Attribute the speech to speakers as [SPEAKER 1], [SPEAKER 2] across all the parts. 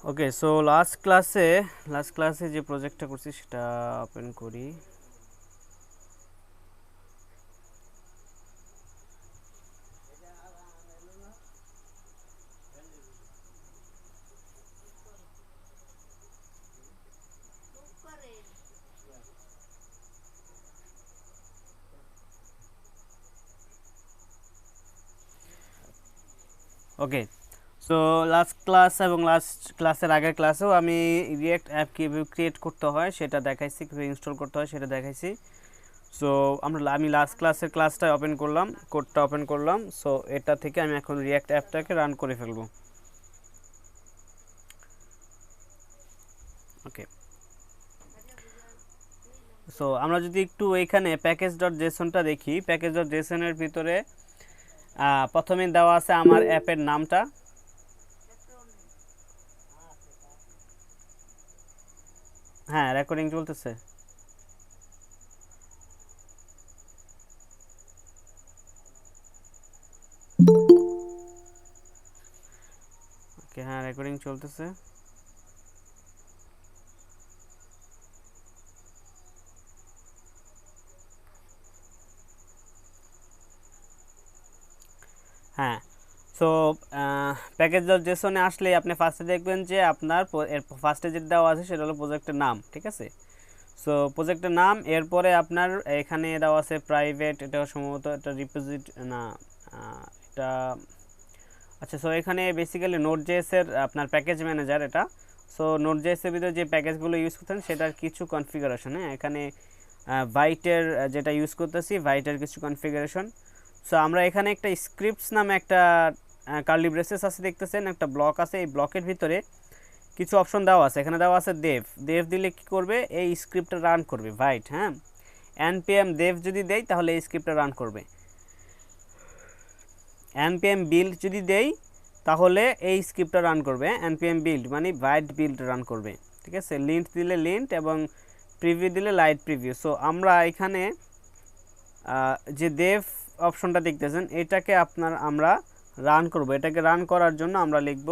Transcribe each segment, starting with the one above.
[SPEAKER 1] ওকে, so last ক্লাসে যে প্রজেক্টটা করছি সেটা ওপেন করি। ওকে, সো লাস্ট ক্লাস এবং লাস্ট ক্লাসের আগের ক্লাসেও আমি রিয়েক্ট অ্যাপ কীভাবে ক্রিয়েট করতে হয় সেটা দেখাইছি, কীভাবে ইনস্টল করতে হয় সেটা দেখাইছি। সো আমি লাস্ট ক্লাসের ক্লাসটা ওপেন করলাম, কোডটা ওপেন করলাম। সো এটা থেকে আমি এখন রিয়েক্ট অ্যাপটাকে রান করে ফেলবো। ওকে, সো আমরা যদি একটু এইখানে প্যাকেজ ডট জেসনটা দেখি, প্যাকেজ ডট জেসনের ভিতরে প্রথমে দেওয়া আছে আমার অ্যাপের নামটা। হ্যাঁ, রেকর্ডিং চলতেছে। ওকে, হ্যাঁ রেকর্ডিং চলতেছে। হ্যাঁ, সো প্যাকেজ ডট জেসনে আসলে আপনি ফার্স্টে দেখবেন যে আপনার ফার্স্টে যেটা দেওয়া আছে সেটা হলো প্রজেক্টের নাম, ঠিক আছে। সো প্রজেক্টের নাম, এরপরে আপনার এখানে দেওয়া আছে প্রাইভেট, এটা সম্ভবত এটা রিপোজিট না, এটা আচ্ছা। সো এখানে বেসিক্যালি নোট জেএসের আপনার প্যাকেজ ম্যানেজার এটা। সো নোট জেএসের ভিতরে যে প্যাকেজগুলো ইউজ করতেন সেটার কিছু কনফিগারেশন, হ্যাঁ এখানে ভাইটের যেটা ইউজ করতেছি ভাইটের কিছু কনফিগারেশন। সো আমরা এখানে একটা স্ক্রিপ্টস নামে একটা কার্লি ব্রেসেস আছে দেখতেছেন, একটা ব্লক আছে, এই ব্লকের ভিতরে কিছু অপশন দেওয়া আছে। এখানে দেওয়া আছে দেভ, দেভ দিলে কি করবে, এই স্ক্রিপ্টটা রান করবে ভাইট। হ্যাঁ, npm দেভ যদি দেই তাহলে এই স্ক্রিপ্টটা রান করবে। npm বিল্ড যদি দেই তাহলে এই স্ক্রিপ্টটা রান করবে। npm বিল্ড মানে ভাইট বিল্ড রান করবে, ঠিক আছে। লিন্ট দিলে লিন্ট এবং প্রিভিউ দিলে লাইট প্রিভিউ। সো আমরা এখানে যে দেভ অপশনটা দেখতেছেন এটাকে আমরা রান করব। এটাকে রান করার জন্য আমরা লিখব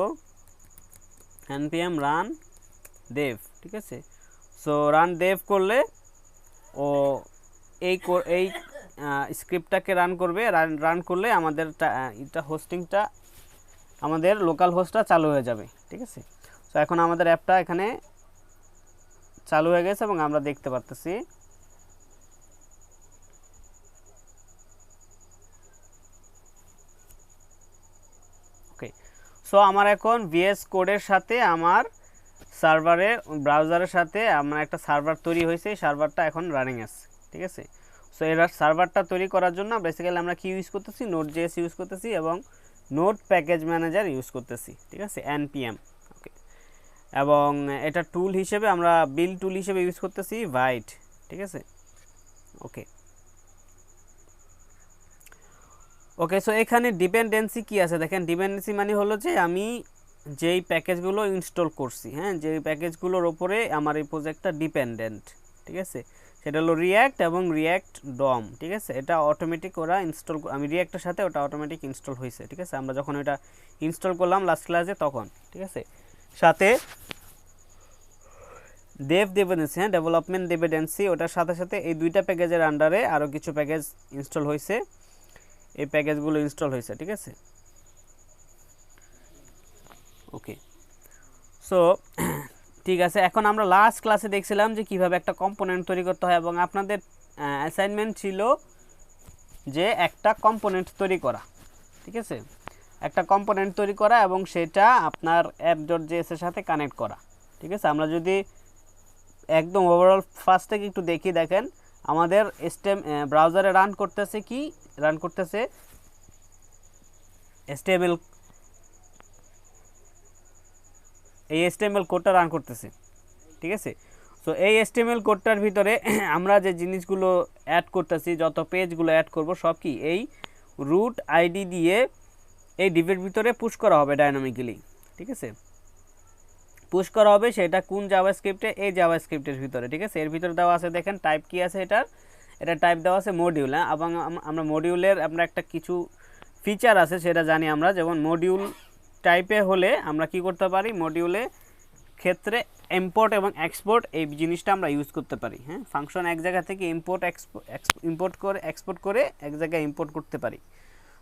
[SPEAKER 1] npm রান দেভ, ঠিক আছে। সো রান দেভ করলে ও এই স্ক্রিপ্টটাকে রান করবে। রান করলে আমাদের এটা হোস্টিংটা, আমাদের লোকাল হোস্টটা চালু হয়ে যাবে, ঠিক আছে। সো এখন আমাদের অ্যাপটা এখানে চালু হয়ে গেছে এবং আমরা দেখতে পারতেছি। ওকে, সো আমার এখন ভিএস কোডের সাথে আমার সার্ভারের ব্রাউজারের সাথে আমার একটা সার্ভার তৈরি হয়েছে, এই সার্ভারটা এখন রানিং আছে, ঠিক আছে। সো এর সার্ভারটা তৈরি করার জন্য বেসিক্যালি আমরা কি ইউজ করতেছি, নোট জেএস ইউজ করতেছি এবং নোট প্যাকেজ ম্যানেজার ইউজ করতেছি, ঠিক আছে, npm। ওকে, এবং এটা টুল হিসেবে আমরা বিল টুল হিসেবে ইউজ করতেছি ভাইট, ঠিক আছে। ওকে, ওকে, সো এখানে ডিপেন্ডেন্সি কি আছে দেখেন। ডিপেন্ডেন্সি মানে হলো যে আমি যেই প্যাকেজগুলো ইনস্টল করছি, হ্যাঁ যেই প্যাকেজগুলোর ওপরে আমার এই প্রজেক্টটা ডিপেন্ডেন্ট, ঠিক আছে, সেটা হলো রিয়্যাক্ট এবং রিয়্যাক্ট ডম, ঠিক আছে। এটা অটোমেটিক ওরা ইনস্টল, আমি রিয়্যাক্টের সাথে ওটা অটোমেটিক ইনস্টল হয়েছে, ঠিক আছে। আমরা যখন ওটা ইনস্টল করলাম লাস্ট ক্লাসে তখন, ঠিক আছে। সাথে দেভ ডিপেন্ডেন্সি, হ্যাঁ ডেভেলপমেন্ট ডিপেন্ডেন্সি, ওটার সাথে সাথে এই দুইটা প্যাকেজের আন্ডারে আরও কিছু প্যাকেজ ইনস্টল হয়েছে, এই প্যাকেজগুলো ইনস্টল হয়েছে, ঠিক আছে। ওকে, সো ঠিক আছে, এখন আমরা লাস্ট ক্লাসে দেখছিলাম যে কিভাবে একটা কম্পোনেন্ট তৈরি করতে হয় এবং আপনাদের অ্যাসাইনমেন্ট ছিল যে একটা কম্পোনেন্ট তৈরি করা, ঠিক আছে, একটা কম্পোনেন্ট তৈরি করা এবং সেটা আপনার অ্যাপ ডট জেএস এর সাথে কানেক্ট করা, ঠিক আছে। আমরা যদি একদম ওভারঅল ফার্স্ট থেকে একটু দেখেন আমাদের ব্রাউজারে রান করতেছে কি, রান করতেছে HTML, এই HTML কোডটা রান করতেছে, ঠিক আছে। সো এই HTML কোডটার ভিতরে আমরা যে জিনিসগুলো অ্যাড করতেছি, যত পেজগুলো অ্যাড করব সব কি এই রুট আইডি দিয়ে এই ডিভের ভিতরে পুশ করা হবে ডাইনামিক্যালি, ঠিক আছে, পুশ করা হবে সেটা কোন জাভাস্ক্রিপ্টে, এই জাভাস্ক্রিপ্টের ভিতরে, ঠিক আছে। এর ভিতরে দেওয়া আছে দেখেন টাইপ কি আছে এটার, এটা টাইপ দেওয়া আছে মডিউল, হ্যাঁ, এবং আমরা মডিউলের আমরা একটা কিছু ফিচার আছে সেটা জানি আমরা, যেমন মডিউল টাইপে হলে আমরা কি করতে পারি, মডিউলে ক্ষেত্রে ইম্পোর্ট এবং এক্সপোর্ট এই জিনিসটা আমরা ইউজ করতে পারি, হ্যাঁ, ফাংশন এক জায়গা থেকে এক্সপোর্ট করে এক জায়গায় ইম্পোর্ট করতে পারি।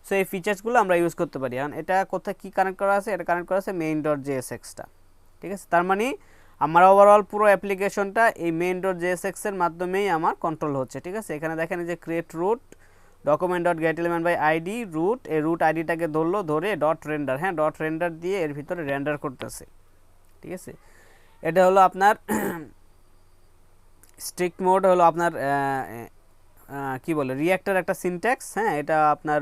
[SPEAKER 1] সো এই ফিচার্সগুলো আমরা ইউজ করতে পারি। এখন এটা কোথায় কী কানেক্ট করা আছে, এটা কানেক্ট করা আছে মেইন ডট জেএসএক্সটা, ঠিক আছে। তার মানে আমার ওভারঅল পুরো অ্যাপ্লিকেশনটা এই মেইন ডট জেএসএক্সের মাধ্যমেই আমার কন্ট্রোল হচ্ছে, ঠিক আছে। এখানে দেখেন যে create root document dot get element by ID root, এই রুট আইডিটাকে ধরে ডট রেন্ডার, হ্যাঁ, ডট রেন্ডার দিয়ে এর ভিতরে রেন্ডার করতেছে, ঠিক আছে। এটা হলো আপনার স্ট্রিক্ট মোড, হলো আপনার কি বলে রিঅ্যাক্টের একটা সিনট্যাক্স, হ্যাঁ, এটা আপনার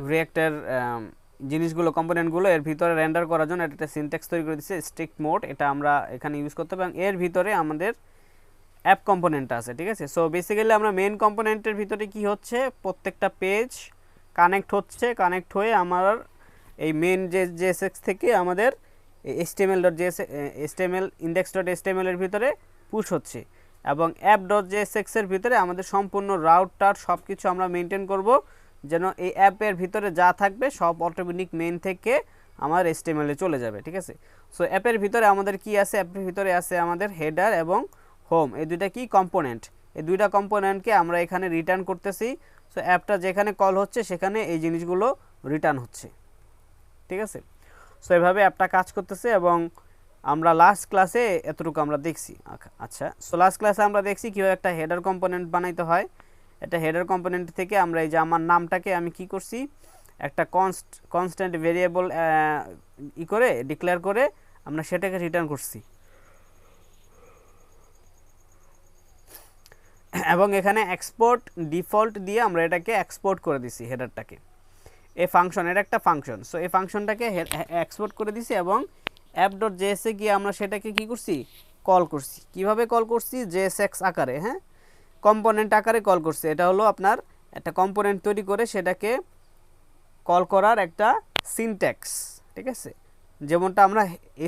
[SPEAKER 1] রিঅ্যাক্টের জিনিসগুলো কম্পোনেন্টগুলো এর ভিতরে রেন্ডার করার জন্য এটা একটা সিনট্যাক্স তৈরি করে দিচ্ছে স্ট্রিক্ট মোড, এটা আমরা এখানে ইউজ করতে পারি। এবং এর ভিতরে আমাদের অ্যাপ কম্পোনেন্ট আছে, ঠিক আছে। সো বেসিক্যালি আমরা মেন কম্পোনেন্টের ভিতরে কি হচ্ছে, প্রত্যেকটা পেজ কানেক্ট হয়ে আমার এই মেন জেএসএক্স থেকে আমাদের HTML index.html এর ভিতরে পুশ হচ্ছে, এবং app.jsx এর ভিতরে আমাদের সম্পূর্ণ রাউটার সব কিছু আমরা মেনটেন করব, যেন এই অ্যাপের ভিতরে যা থাকবে সব অটোমেটিক মেইন থেকে আমার HTML এ চলে যাবে, ঠিক আছে। সো অ্যাপের ভিতরে আমাদের কি আছে, অ্যাপের ভিতরে আছে আমাদের হেডার এবং হোম, এই দুইটা কি কম্পোনেন্ট, এই দুইটা কম্পোনেন্টকে আমরা এখানে রিটার্ন করতেছি। সো অ্যাপটা যেখানে কল হচ্ছে সেখানে এই জিনিসগুলো রিটার্ন হচ্ছে, ঠিক আছে। সো এভাবে অ্যাপটা কাজ করতেছে, এবং আমরা লাস্ট ক্লাসে এতটুকু আমরা দেখছি। আচ্ছা, সো লাস্ট ক্লাসে আমরা দেখছি কীভাবে একটা হেডার কম্পোনেন্ট বানাইতে হয়। এটা হেডার কম্পোনেন্ট থেকে আমরা এই যে আমার নামটাকে আমি কি করছি, একটা কনস্ট্যান্ট ভেরিয়েবল করে ডিক্লেয়ার করে আমরা সেটাকে রিটার্ন করছি, এবং এখানে এক্সপোর্ট ডিফল্ট দিয়ে আমরা এটাকে এক্সপোর্ট করে দিছি হেডারটাকে। এই ফাংশন, এটা একটা ফাংশন, সো এই ফাংশনটাকে এক্সপোর্ট করে দিছি, এবং app.js এ গিয়ে আমরা সেটাকে কি করছি, কল করছি। কিভাবে কল করছি, জেএসএক্স আকারে, হ্যাঁ, কম্পোনেন্ট আকারে কল করছি। এটা হলো আপনার একটা কম্পোনেন্ট তৈরি করে সেটাকে কল করার একটা সিনট্যাক্স, ঠিক আছে, যেমনটা আমরা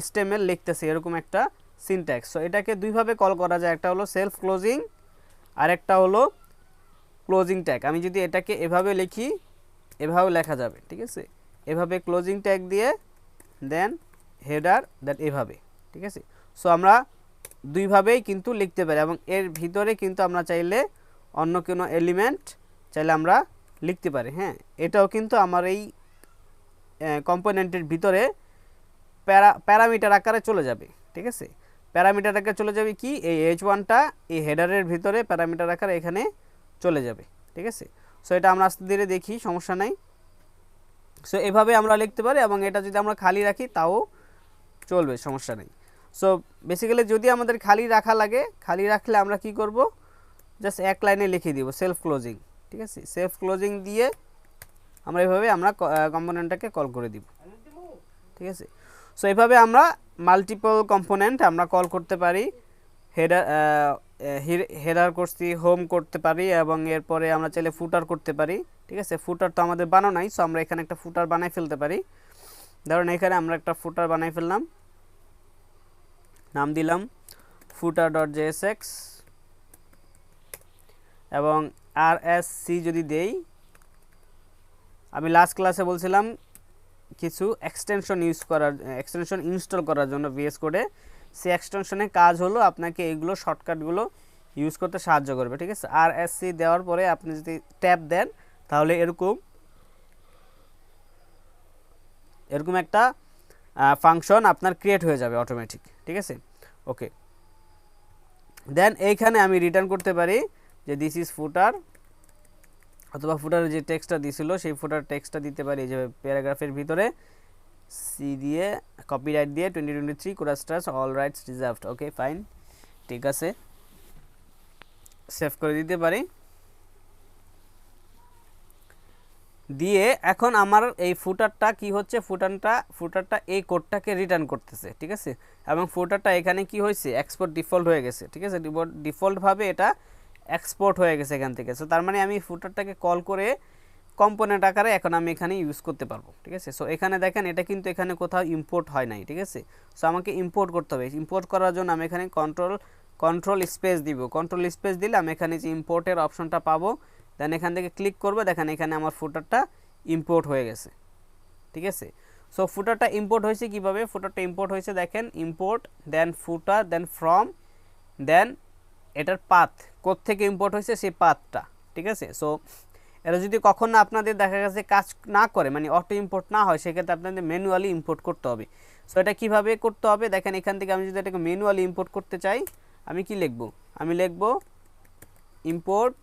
[SPEAKER 1] HTML লিখতেছি এরকম একটা সিনট্যাক্স। সো এটাকে দুইভাবে কল করা যায়, একটা হলো সেলফ ক্লোজিং আর একটা হলো ক্লোজিং ট্যাগ। আমি যদি এটাকে এভাবে লিখি, এভাবে লেখা যাবে, ঠিক আছে, এভাবে ক্লোজিং ট্যাগ দিয়ে দেন হেডার দেন এভাবে, ঠিক আছে। সো আমরা দুইভাবেই কিন্তু লিখতে পারি, এবং এর ভিতরে কিন্তু আমরা চাইলে অন্য কোনো এলিমেন্ট চাইলে আমরা লিখতে পারি, হ্যাঁ। এটাও কিন্তু আমার এই কম্পোনেন্টের ভিতরে প্যারামিটার আকারে চলে যাবে, ঠিক আছে। প্যারামিটার আকারে চলে যাবে কি, এই h1টা এই হেডারের ভিতরে প্যারামিটার আকারে এখানে চলে যাবে, ঠিক আছে। সো এটা আমরা আস্তে ধীরে দেখি, সমস্যা নাই। সো এভাবে আমরা লিখতে পারি, এবং এটা যদি আমরা খালি রাখি তাও চলবে, সমস্যা নেই। সো বেসিক্যালি যদি আমাদের খালি রাখা লাগে, খালি রাখলে আমরা কি করব, জাস্ট এক লাইনে লিখে দিব সেলফ ক্লোজিং, ঠিক আছে। সেলফ ক্লোজিং দিয়ে আমরা এভাবে আমরা কম্পোনেন্টটাকে কল করে দিব, ঠিক আছে। সো এইভাবে আমরা মাল্টিপল কম্পোনেন্ট আমরা কল করতে পারি। হেডার করছি, হোম করতে পারি, এবং এরপরে আমরা চাইলে ফুটার করতে পারি, ঠিক আছে। ফুটার তো আমাদের বানানো নাই, সো আমরা এখানে একটা ফুটার বানাই ফেলতে পারি। ধরুন এখানে আমরা একটা ফুটার বানাই ফেললাম, নাম দিলাম footer.jsx, এবং RSC যদি দেই, আমি লাস্ট ক্লাসে বলছিলাম কিছু এক্সটেনশন ইনস্টল করার জন্য VS কোডে। সেই এক্সটেনশনের কাজ হলো আপনাকে এইগুলো শর্টকাটগুলো ইউজ করতে সাহায্য করবে, ঠিক আছে। RSC দেওয়ার পরে আপনি যদি ট্যাব দেন তাহলে এরকম একটা ফাংশন আপনার ক্রিয়েট হয়ে যাবে অটোমেটিক, ঠিক আছে। ওকে, দেন এইখানে আমি রিটার্ন করতে পারি যে দিস ইজ ফুটার, অথবা ফুটারের যে টেক্সটটা দিছিল সেই ফুটার টেক্সটটা দিতে পারি যে প্যারাগ্রাফের ভিতরে সি দিয়ে কপিরাইট দিয়ে 2023 কোরাস্টার্স all rights reserved. Okay fine, ঠিক আছে, সেভ করে দিতে পারি। দিয়ে এখন আমার এই ফুটারটা কি হচ্ছে, ফুটারটা এই কোডটাকে রিটার্ন করতেছে, ঠিক আছে। এবং ফুটারটা এখানে কি হয়েছে, এক্সপোর্ট ডিফল্ট হয়ে গেছে, ঠিক আছে। ডিফল্টভাবে এটা এক্সপোর্ট হয়ে গেছে এখান থেকে। সো তার মানে আমি ফুটারটাকে কল করে কম্পোনেন্ট আকারে এখন আমি এখানে ইউজ করতে পারবো, ঠিক আছে। সো এখানে দেখেন এটা কিন্তু এখানে কোথাও ইম্পোর্ট হয় নাই, ঠিক আছে। সো আমাকে ইম্পোর্ট করতে হবে। ইম্পোর্ট করার জন্য আমি এখানে কন্ট্রোল স্পেস দিব। কন্ট্রোল স্পেস দিলে আমি এখানে যে ইম্পোর্টের অপশনটা পাবো, দেন এখান থেকে ক্লিক করবো, দেখেন এখানে আমার ফুটারটা ইম্পোর্ট হয়ে গেছে, ঠিক আছে। সো ফুটারটা ইম্পোর্ট হয়েছে কীভাবে? ফুটারটা ইম্পোর্ট হয়েছে দেখেন, import then footer then from দেন এটার পাথ, কোত্থেকে ইম্পোর্ট হয়েছে সেই পাথটা, ঠিক আছে। সো এটা যদি কখনো আপনাদের দেখা গেছে কাজ না করে, মানে অটো ইম্পোর্ট না হয়, সেক্ষেত্রে আপনাদের ম্যানুয়ালি ইম্পোর্ট করতে হবে। সো এটা কীভাবে করতে হবে দেখেন, এখান থেকে আমি যদি এটাকে ম্যানুয়ালি ইম্পোর্ট করতে চাই, আমি কি লিখব? আমি লিখব ইম্পোর্ট,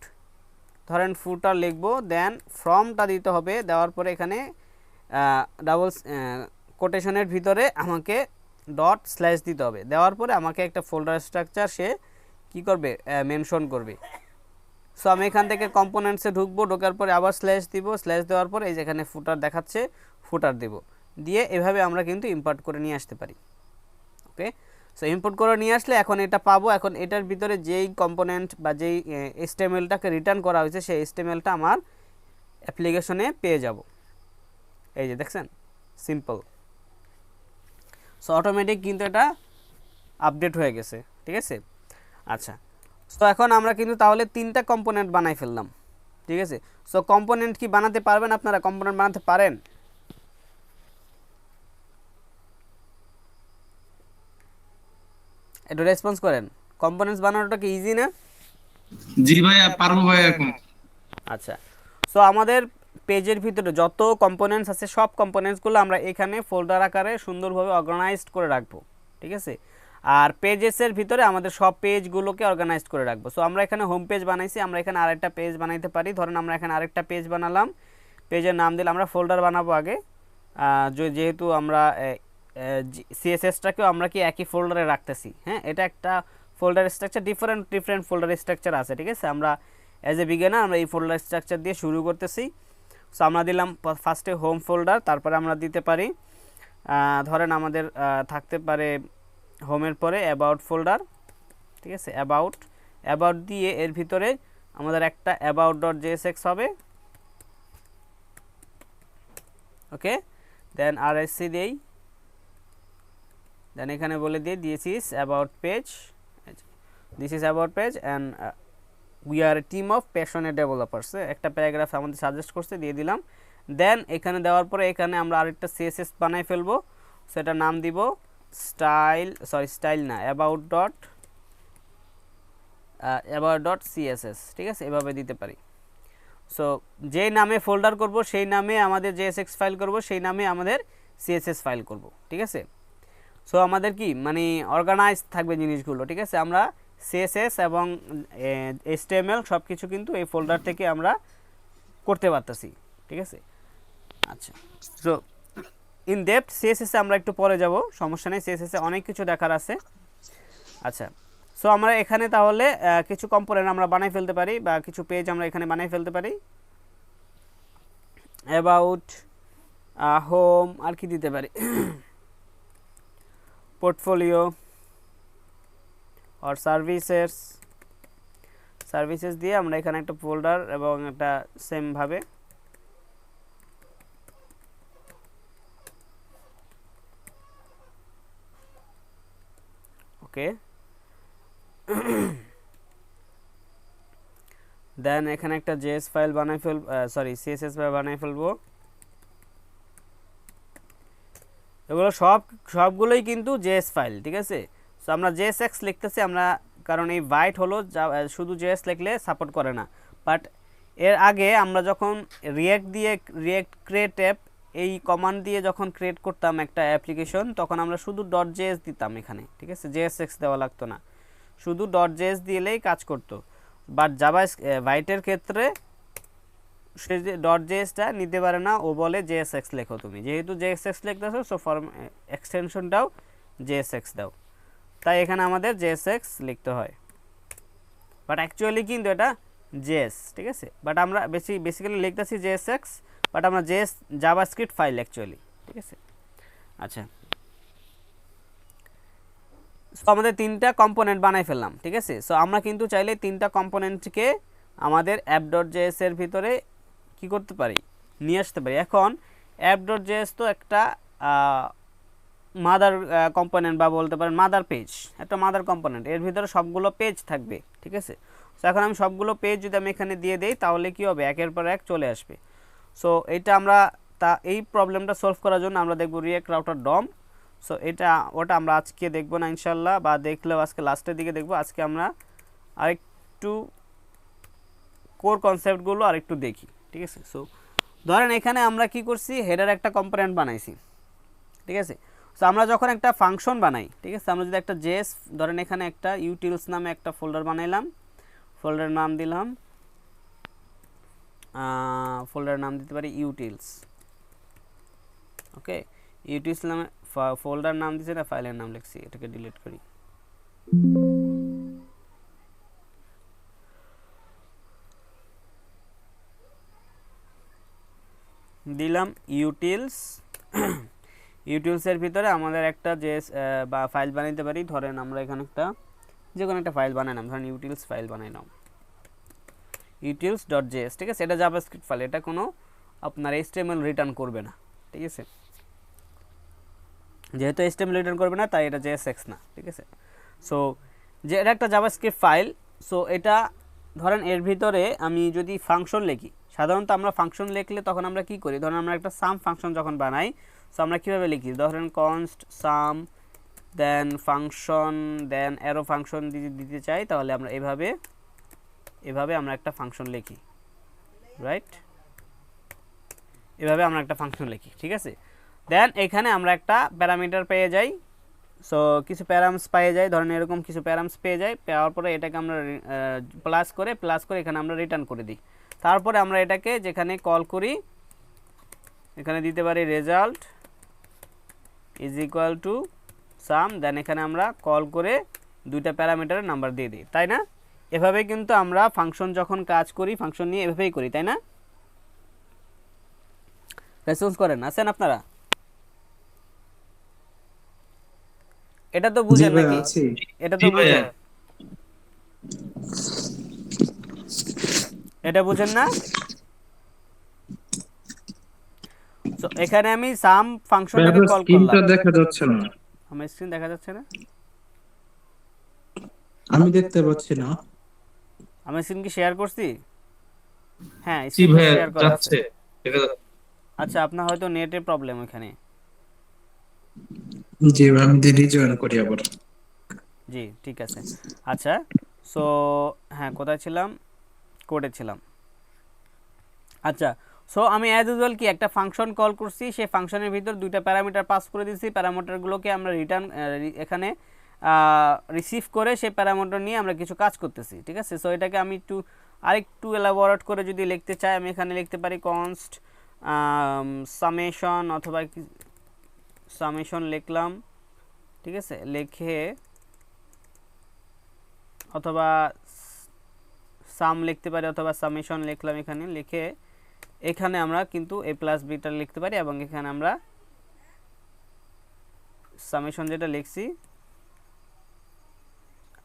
[SPEAKER 1] ধরেন ফুটার লিখব, দেন ফ্রমটা দিতে হবে, দেওয়ার পরে এখানে ডাবল কোটেশনের ভিতরে আমাকে ডট স্ল্যাশ দিতে হবে, দেওয়ার পরে আমাকে একটা ফোল্ডার স্ট্রাকচার সে কি করবে? মেনশন করবে। সো আমি এখান থেকে কম্পোনেন্টসে ঢুকবো, ঢোকার পরে আবার স্ল্যাশ দিব, স্ল্যাশ দেওয়ার পরে এই যেখানে ফুটার দেখাচ্ছে, ফুটার দেব, দিয়ে এভাবে আমরা কিন্তু ইম্পোর্ট করে নিয়ে আসতে পারি। ওকে, সো ইম্পোর্ট করে নিয়ে আসলে এখন এটা পাবো। এখন এটার ভিতরে যেই কম্পোনেন্ট বা যেই HTML-টাকে রিটার্ন করা হয়েছে, সেই HTML-টা আমার অ্যাপ্লিকেশনে পেয়ে যাব। এই যে দেখছেন, সিম্পল। সো অটোমেটিক কিন্তু এটা আপডেট হয়ে গেছে, ঠিক আছে। আচ্ছা, সো এখন আমরা কিন্তু তাহলে 3টা কম্পোনেন্ট বানাই ফেললাম, ঠিক আছে। সো কম্পোনেন্ট কি বানাতে পারবেন আপনারা? কম্পোনেন্ট বানাতে পারেন? একটু রেসপন্স করেন। কম্পোনেন্টস বানানোটা কি ইজি না?
[SPEAKER 2] জি ভাইয়া, পারবো ভাইয়া এখন।
[SPEAKER 1] আচ্ছা, সো আমাদের পেজের ভিতরে যত কম্পোনেন্টস আছে, সব কম্পোনেন্টসগুলো আমরা এখানে ফোল্ডার আকারে সুন্দরভাবে অর্গানাইজড করে রাখবো, ঠিক আছে। আর পেজেসের ভিতরে আমাদের সব পেজগুলোকে অর্গানাইজড করে রাখবো। সো আমরা এখানে হোম পেজ বানাইছি, আমরা এখানে আরেকটা পেজ বানাইতে পারি। ধরেন আমরা এখানে আরেকটা পেজ বানালাম, পেজের নাম দিলাম, আমরা ফোল্ডার বানাবো আগে, যেহেতু আমরা সিএসএসটাকেও আমরা কি একই ফোল্ডারে রাখতেছি। হ্যাঁ, এটা একটা folder structure, different folder structure আছে, ঠিক আছে। আমরা অ্যাজ এ বিগিনার আমরা এই ফোল্ডার স্ট্রাকচার দিয়ে শুরু করতেছি। সো আমরা দিলাম ফার্স্টে হোম ফোল্ডার, তারপরে আমরা দিতে পারি ধরেন আমাদের থাকতে পারে হোমের পরে অ্যাবাউট ফোল্ডার, ঠিক আছে। অ্যাবাউট দিয়ে এর ভিতরে আমাদের একটা অ্যাবাউট ডট জেএসএক্স হবে, ওকে। দেন আরএসসি দেই, দেন এখানে বলে দিয়েছিস about page, this is about page and we are A team of passionate developers. একটা প্যারাগ্রাফ আমাদের সাজেস্ট করতে দিয়ে দিলাম। দেন এখানে দেওয়ার পরে এখানে আমরা আরেকটা সিএসএস বানাই ফেলবো, সেটা নাম দিব স্টাইল না, অ্যাবাউট ডট সিএসএস, ঠিক আছে। এভাবে দিতে পারি। সো যেই নামে ফোল্ডার করব, সেই নামে আমাদের জেএসএক্স ফাইল করব, সেই নামে আমাদের সিএসএস ফাইল করব, ঠিক আছে। সো আমাদের কি মানে অর্গানাইজ থাকবে জিনিসগুলো, ঠিক আছে। আমরা সিএসএস এবং HTML সব কিছু কিন্তু এই ফোল্ডার থেকে আমরা করতে পারতেছি, ঠিক আছে। আচ্ছা, সো ইন ডেপথ সিএসএসে আমরা একটু পরে যাব, সমস্যা নেই, সিএসএসে অনেক কিছু দেখার আছে। আচ্ছা, সো আমরা এখানে তাহলে কিছু কম্পোনেন্ট আমরা বানাই ফেলতে পারি, বা কিছু পেজ আমরা এখানে বানাই ফেলতে পারি। অ্যাবাউট, হোম, আর কি দিতে পারি, পোর্টফোলিও আর সার্ভিসেস দিয়ে আমরা এখানে একটা ফোল্ডার এবং একটা সেম ভাবে ওকে। দেন এখানে একটা জেএস ফাইল বানাই সিএসএস ফাইল বানাই ফেলবো। এগুলো সবগুলোই কিন্তু জেএস ফাইল, ঠিক আছে। সো আমরা জেএসএক্স লিখতেছি আমরা, কারণ এই বাইট হলো শুধু জেএস লিখলে সাপোর্ট করে না। বাট এর আগে আমরা যখন রিয়াক্ট ক্রিয়েট অ্যাপ এই কমান্ড দিয়ে যখন ক্রিয়েট করতাম একটা অ্যাপ্লিকেশন, তখন আমরা শুধু ডট জেএস দিতাম এখানে, ঠিক আছে। জেএসএক্স দেওয়া লাগতো না, শুধু ডট জেএস দিলেই কাজ করতো। বাট বাইটের ক্ষেত্রে সে যে ডট জেএসটা নিতে পারে না, ও বলে জেএসএক্স লেখো তুমি, যেহেতু জেএসএক্স লিখতেছো, সো ফর্ম এক্সটেনশনটাও জেএসএক্স দাও, তাই এখানে আমাদের জেএসএক্স লিখতে হয়। বাট অ্যাকচুয়ালি কিন্তু এটা জেএস, ঠিক আছে। বাট আমরা বেসিক্যালি লিখতেছি জেএসএক্স, বাট আমরা জাভাস্ক্রিপ্ট ফাইল অ্যাকচুয়ালি, ঠিক আছে। আচ্ছা, সো আমাদের 3টা কম্পোনেন্ট বানাই ফেললাম, ঠিক আছে। সো আমরা কিন্তু চাইলে 3টা কম্পোনেন্টকে আমাদের অ্যাপ ডট জেএস এর ভিতরে কি করতে পারি, নিয়ে আসতে পারি। এখন app.js তো একটা মাদার কম্পোনেন্ট বা বলতে পারেন মাদার পেজ, একটা মাদার কম্পোনেন্ট, এর ভিতরে সবগুলো পেজ থাকবে, ঠিক আছে। সো এখন আমি সবগুলো পেজ যদি আমি এখানে দিয়ে দেই তাহলে কি হবে, একের পর এক চলে আসবে। সো এটা আমরা এই প্রবলেমটা সলভ করার জন্য আমরা দেখব রিঅ্যাক্ট রাউটার ডম। সো ওটা আমরা আজকে দেখব না ইনশাল্লাহ, বা দেখলেও আজকে লাস্টের দিকে দেখব। আজকে আমরা আরেকটু কোর কনসেপ্টগুলো আরেকটু দেখি, ঠিক আছে। সো ধরেন এখানে আমরা কি করছি, হেডার একটা কম্পোনেন্ট বানাইছি, ঠিক আছে। সো আমরা যখন একটা ফাংশন বানাই, ঠিক আছে, আমরা যদি একটা জেস ধরেন এখানে একটা ইউটিলস নামে একটা ফোল্ডার বানাইলাম, ফোল্ডারের নাম দিলাম, ফোল্ডারের নাম দিতে পারি ইউটিলস, ওকে। ইউটিলস নামে ফোল্ডার নাম দিচ্ছে না, ফাইলের নাম লিখছি, এটাকে ডিলিট করি। দিলাম ইউটিলস। ইউটিলসের ভিতরে আমাদের একটা যে বা ফাইল বানাইতে পারি, ধরেন আমরা এখানে একটা যে কোনো একটা ফাইল বানাইলাম, ধরেন ইউটিলস ফাইল বানাইলাম, utils.js, ঠিক আছে। এটা জাভাস্ক্রিপ্ট ফাইল, এটা কোনো আপনার HTML রিটার্ন করবে না, ঠিক আছে। যেহেতু HTML রিটার্ন করবে না তাই এটা JSX না, ঠিক আছে। সো যে এটা একটা জাভাস্ক্রিপ্ট ফাইল। সো এটা ধরেন এর ভিতরে আমি যদি ফাংশন লিখি, সাধারণত আমরা ফাংশন লিখলে তখন আমরা কি করি, ধরেন আমরা একটা সাম ফাংশন যখন বানাই, সো আমরা কীভাবে লিখি, ধরেন কনস্ট সাম দেন ফাংশন দেন অ্যারো ফাংশন দিতে চাই, তাহলে আমরা এভাবে আমরা একটা ফাংশন লিখি, রাইট, এভাবে আমরা একটা ফাংশন লিখি, ঠিক আছে। দেন এখানে আমরা একটা প্যারামিটার পেয়ে যাই। সো কিছু প্যারামস পেয়ে যাই, ধরেন এরকম কিছু প্যারামস পেয়ে যাই, পাওয়ার পরে এটাকে আমরা প্লাস করে এখানে আমরা রিটার্ন করে দিই। তারপরে আমরা এটাকে যেখানে কল করি, এখানে দিতে পারি result is equal to some, দেন এখানে আমরা কল করে দুইটা প্যারামিটারের নাম্বার দিয়ে দিই, তাই না। এভাবে কিন্তু আমরা ফাংশন যখন কাজ করি, ফাংশন নিয়ে এভাবেই করি, তাই না। রেসপন্স করেন, আছেন আপনারা? এটা তো বুঝেন নাকি, এটা তো বুঝেন, এটা বুঝেন না। সো এখানে আমি সাম ফাংশনটাকে কল করলাম,
[SPEAKER 3] দেখা যাচ্ছে না,
[SPEAKER 1] আমার স্ক্রিন দেখা যাচ্ছে না,
[SPEAKER 3] আমি দেখতে পাচ্ছি না।
[SPEAKER 1] আমি স্ক্রিন কি শেয়ার করছি? হ্যাঁ,
[SPEAKER 2] জি
[SPEAKER 1] স্ক্রিন তো
[SPEAKER 2] ভাইয়া
[SPEAKER 1] শেয়ার করা আছে।
[SPEAKER 2] যাচ্ছে, দেখা যাচ্ছে।
[SPEAKER 1] আচ্ছা, আপনার হয়তো নেটের প্রবলেম ওখানে।
[SPEAKER 3] জি আমি রিজয়েন করি আবার।
[SPEAKER 1] জি ঠিক আছে। আচ্ছা, সো হ্যাঁ, কোথায় ছিলাম, কোডে ছিলাম। আচ্ছা, সো আমি অ্যাজ ইউজুয়াল কি একটা ফাংশন কল করছি, সেই ফাংশনের ভিতর দুইটা প্যারামিটার পাস করে দিয়েছি, প্যারামিটারগুলোকে আমরা রিটার্ন এখানে রিসিভ করে সেই প্যারামিটার নিয়ে আমরা কিছু কাজ করতেছি, ঠিক আছে। সো এটাকে আমি আরেকটু এলাবোরেট করে যদি লিখতে চাই, আমি এখানে লিখতে পারি কনস্ট সামেশন, অথবা সামেশন লিখলাম, ঠিক আছে, লিখে অথবা সাম লিখতে পারি, অথবা সামেশন লিখলাম, এখানে লিখে এখানে আমরা কিন্তু a প্লাস বিটা লিখতে পারি, এবং এখানে আমরা সামেশন যেটা লিখছি,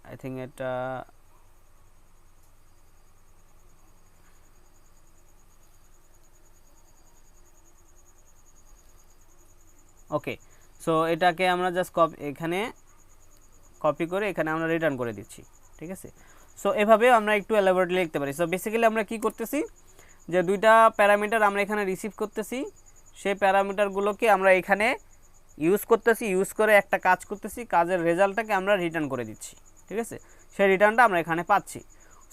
[SPEAKER 1] আই থিঙ্ক এটা ওকে। সো এটাকে আমরা জাস্ট এখানে কপি করে এখানে আমরা রিটার্ন করে দিচ্ছি, ঠিক আছে। সো এভাবেও আমরা একটু এলাবোরেটলি লিখতে পারি। সো বেসিক্যালি আমরা কি করতেছি, যে দুইটা প্যারামিটার আমরা এখানে রিসিভ করতেছি, সেই প্যারামিটারগুলোকে আমরা এখানে ইউজ করতেছি, ইউজ করে একটা কাজ করতেছি, কাজের রেজাল্টটাকে আমরা রিটার্ন করে দিচ্ছি, ঠিক আছে। সেই রিটার্নটা আমরা এখানে পাচ্ছি।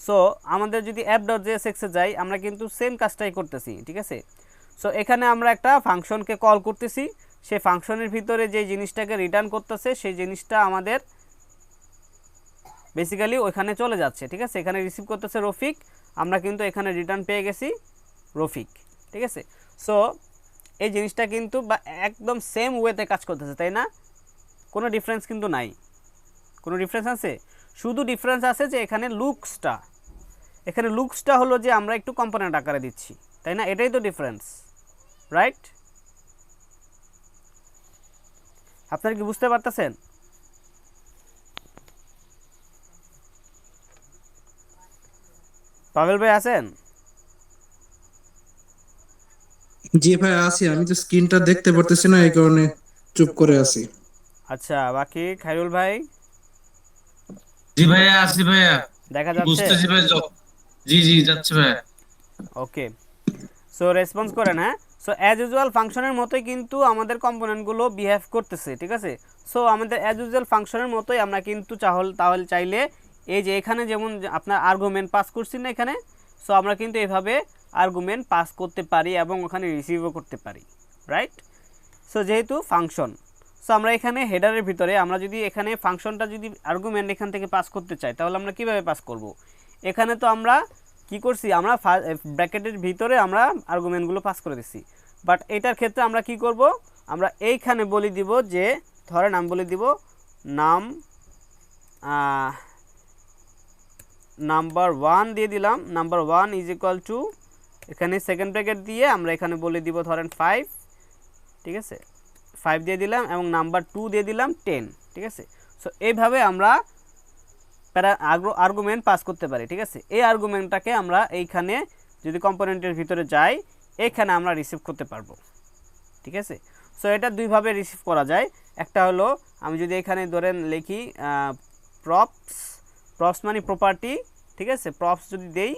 [SPEAKER 1] সো আমাদের যদি app.jsx-এ যাই, আমরা কিন্তু সেম কাজটাই করতেছি, ঠিক আছে। সো এখানে আমরা একটা ফাংশনকে কল করতেছি, সেই ফাংশনের ভিতরে যে জিনিসটাকে রিটার্ন করতেছে সেই জিনিসটা আমাদের বেসিক্যালি ওইখানে চলে যাচ্ছে, ঠিক আছে। এখানে রিসিভ করতেছে রফিক, আমরা কিন্তু এখানে রিটার্ন পেয়ে গেছি রফিক, ঠিক আছে। সো এই জিনিসটা কিন্তু বা একদম সেম ওয়েতে কাজ করতেছে, তাই না, কোনো ডিফারেন্স কিন্তু নাই। কোনো ডিফারেন্স আছে? শুধু ডিফারেন্স আছে যে এখানে লুকসটা হলো যে আমরা একটু কম্পোনেন্ট আকারে দিচ্ছি, তাই না, এটাই তো ডিফারেন্স, রাইট। আপনারা কি বুঝতে পারতেছেন? পাভেল ভাই আছেন?
[SPEAKER 3] জি ভাই আছি, আমি তো স্ক্রিনটা দেখতে পারতেছি না, এই কারণে চুপ করে আছি।
[SPEAKER 1] আচ্ছা, বাকি খাইরুল ভাই
[SPEAKER 2] জি ভাইয়া আছি ভাইয়া।
[SPEAKER 1] দেখা যাচ্ছে?
[SPEAKER 2] বুঝতেছি ভাই জি জি যাচ্ছে ভাইয়া।
[SPEAKER 1] ওকে, সো রেসপন্স করেন। হ্যাঁ, সো অ্যাজ ইউজুয়াল ফাংশনের মতোই কিন্তু আমাদের কম্পোনেন্টগুলো বিহেভ করতেছে, ঠিক আছে? সো আমাদের অ্যাজ ইউজুয়াল ফাংশনের মতোই আমরা কিন্তু তাহলে চাইলে এই যে এখানে যেমন আপনার আর্গুমেন্ট পাস করছি না এখানে, সো আমরা কিন্তু এভাবে আর্গুমেন্ট পাস করতে পারি এবং ওখানে রিসিভও করতে পারি, রাইট? সো যেহেতু ফাংশন, সো আমরা এখানে হেডারের ভিতরে আমরা যদি এখানে ফাংশনটা যদি আর্গুমেন্ট এখান থেকে পাস করতে চাই তাহলে আমরা কিভাবে পাস করব? এখানে তো আমরা কি করছি, আমরা ব্র্যাকেটের ভিতরে আমরা আর্গুমেন্টগুলো পাস করে দিচ্ছি। বাট এটার ক্ষেত্রে আমরা কি করব, আমরা এইখানে বলে দিব যে ধরেন আমি বলে দিব নাম নাম্বার 1 দিয়ে দিলাম, নাম্বার 1 ইজ ইকুয়াল টু এখানে সেকেন্ড ব্র্যাকেট দিয়ে আমরা এখানে বলে দিব ধরেন 5, ঠিক আছে? 5 দিয়ে দিলাম এবং নাম্বার 2 দিয়ে দিলাম 10, ঠিক আছে? সো এইভাবে আমরা আর্গুমেন্ট পাস করতে পারি, ঠিক আছে? এই আর্গুমেন্টটাকে আমরা এইখানে যদি কম্পোনেন্টের ভিতরে যাই এখানে আমরা রিসিভ করতে পারবো, ঠিক আছে? সো এটা দুইভাবে রিসিভ করা যায়। একটা হলো আমি যদি এখানে ধরেন লিখি প্রপস, প্রপস মানে প্রপার্টি, ঠিক আছে? প্রপস যদি দেই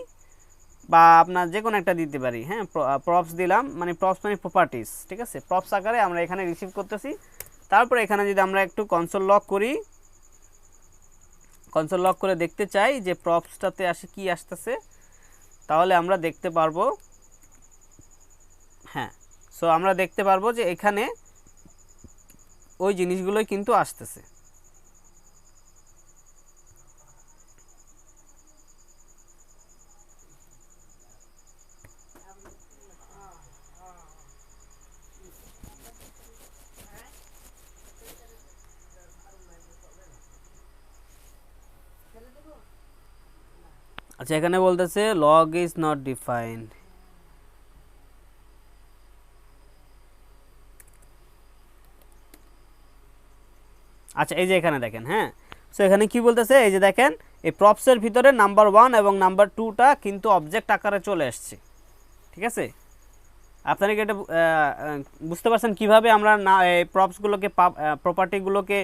[SPEAKER 1] বা আপনার যে কোনো একটা দিতে পারি, হ্যাঁ, প্রপস দিলাম মানে প্রপস মানে প্রপার্টিস, ঠিক আছে? প্রপস আকারে আমরা এখানে রিসিভ করতেছি। তারপরে এখানে যদি আমরা একটু কনসোল লক করি, কনসোল লক করে দেখতে চাই যে প্রপসটাতে আসে কি আসতেছে, তাহলে আমরা দেখতে পারবো, হ্যাঁ, সো আমরা দেখতে পারবো যে এখানে ওই জিনিসগুলোই কিন্তু আসতেছে। আচ্ছা, এখানে বলতেছে লগ ইজ নট ডিফাইন্ড। আচ্ছা, এই যে এখানে দেখেন, হ্যাঁ, সো এখানে কি বলতেছে, এই যে দেখেন এই প্রপসের ভিতরে নাম্বার 1 এবং নাম্বার 2টা কিন্তু অবজেক্ট আকারে চলে আসছে, ঠিক আছে? আপনারা কি এটা বুঝতে পারছেন কিভাবে আমরা না এই প্রপসগুলোকে প্রপার্টিগুলোকে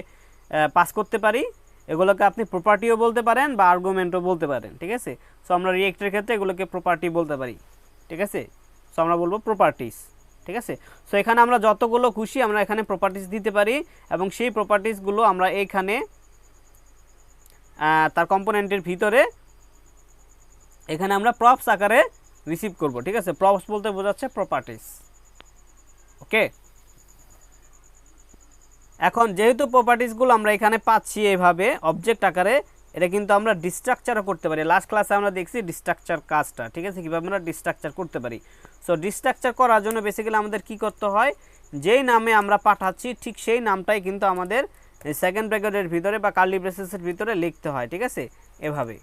[SPEAKER 1] পাস করতে পারি? এগুলোকে আপনি প্রপার্টিও বলতে পারেন বা আর্গুমেন্টও বলতে পারেন, ঠিক আছে? সো আমরা রিয়েক্টের ক্ষেত্রে এগুলোকে প্রপার্টি বলতে পারি, ঠিক আছে? সো আমরা বলবো প্রপার্টিস, ঠিক আছে? সো এখানে আমরা যতগুলো খুশি আমরা এখানে প্রপার্টিস দিতে পারি এবং সেই প্রপার্টিসগুলো আমরা এইখানে তার কম্পোনেন্টের ভিতরে এখানে আমরা প্রপস আকারে রিসিভ করব, ঠিক আছে? প্রপস বলতে বোঝাচ্ছে প্রপার্টিস, ওকে? এখন যেহেতু প্রপার্টিসগুলো আমরা এখানে পাচ্ছি এইভাবে অবজেক্ট আকারে, এটা কিন্তু আমরা ডিস্ট্রাকচারও করতে পারি। লাস্ট ক্লাসে আমরা দেখছি ডিস্ট্রাকচার কাজটা, ঠিক আছে? কীভাবে আমরা ডিস্ট্রাকচার করতে পারি। সো ডিস্ট্রাকচার করার জন্য বেসিক্যালি আমাদের কি করতে হয়, যেই নামে আমরা পাঠাচ্ছি ঠিক সেই নামটাই কিন্তু আমাদের সেকেন্ড ব্র্যাকেটের ভিতরে বা কার্লি ব্রেসেসের ভিতরে লিখতে হয়, ঠিক আছে? এভাবে,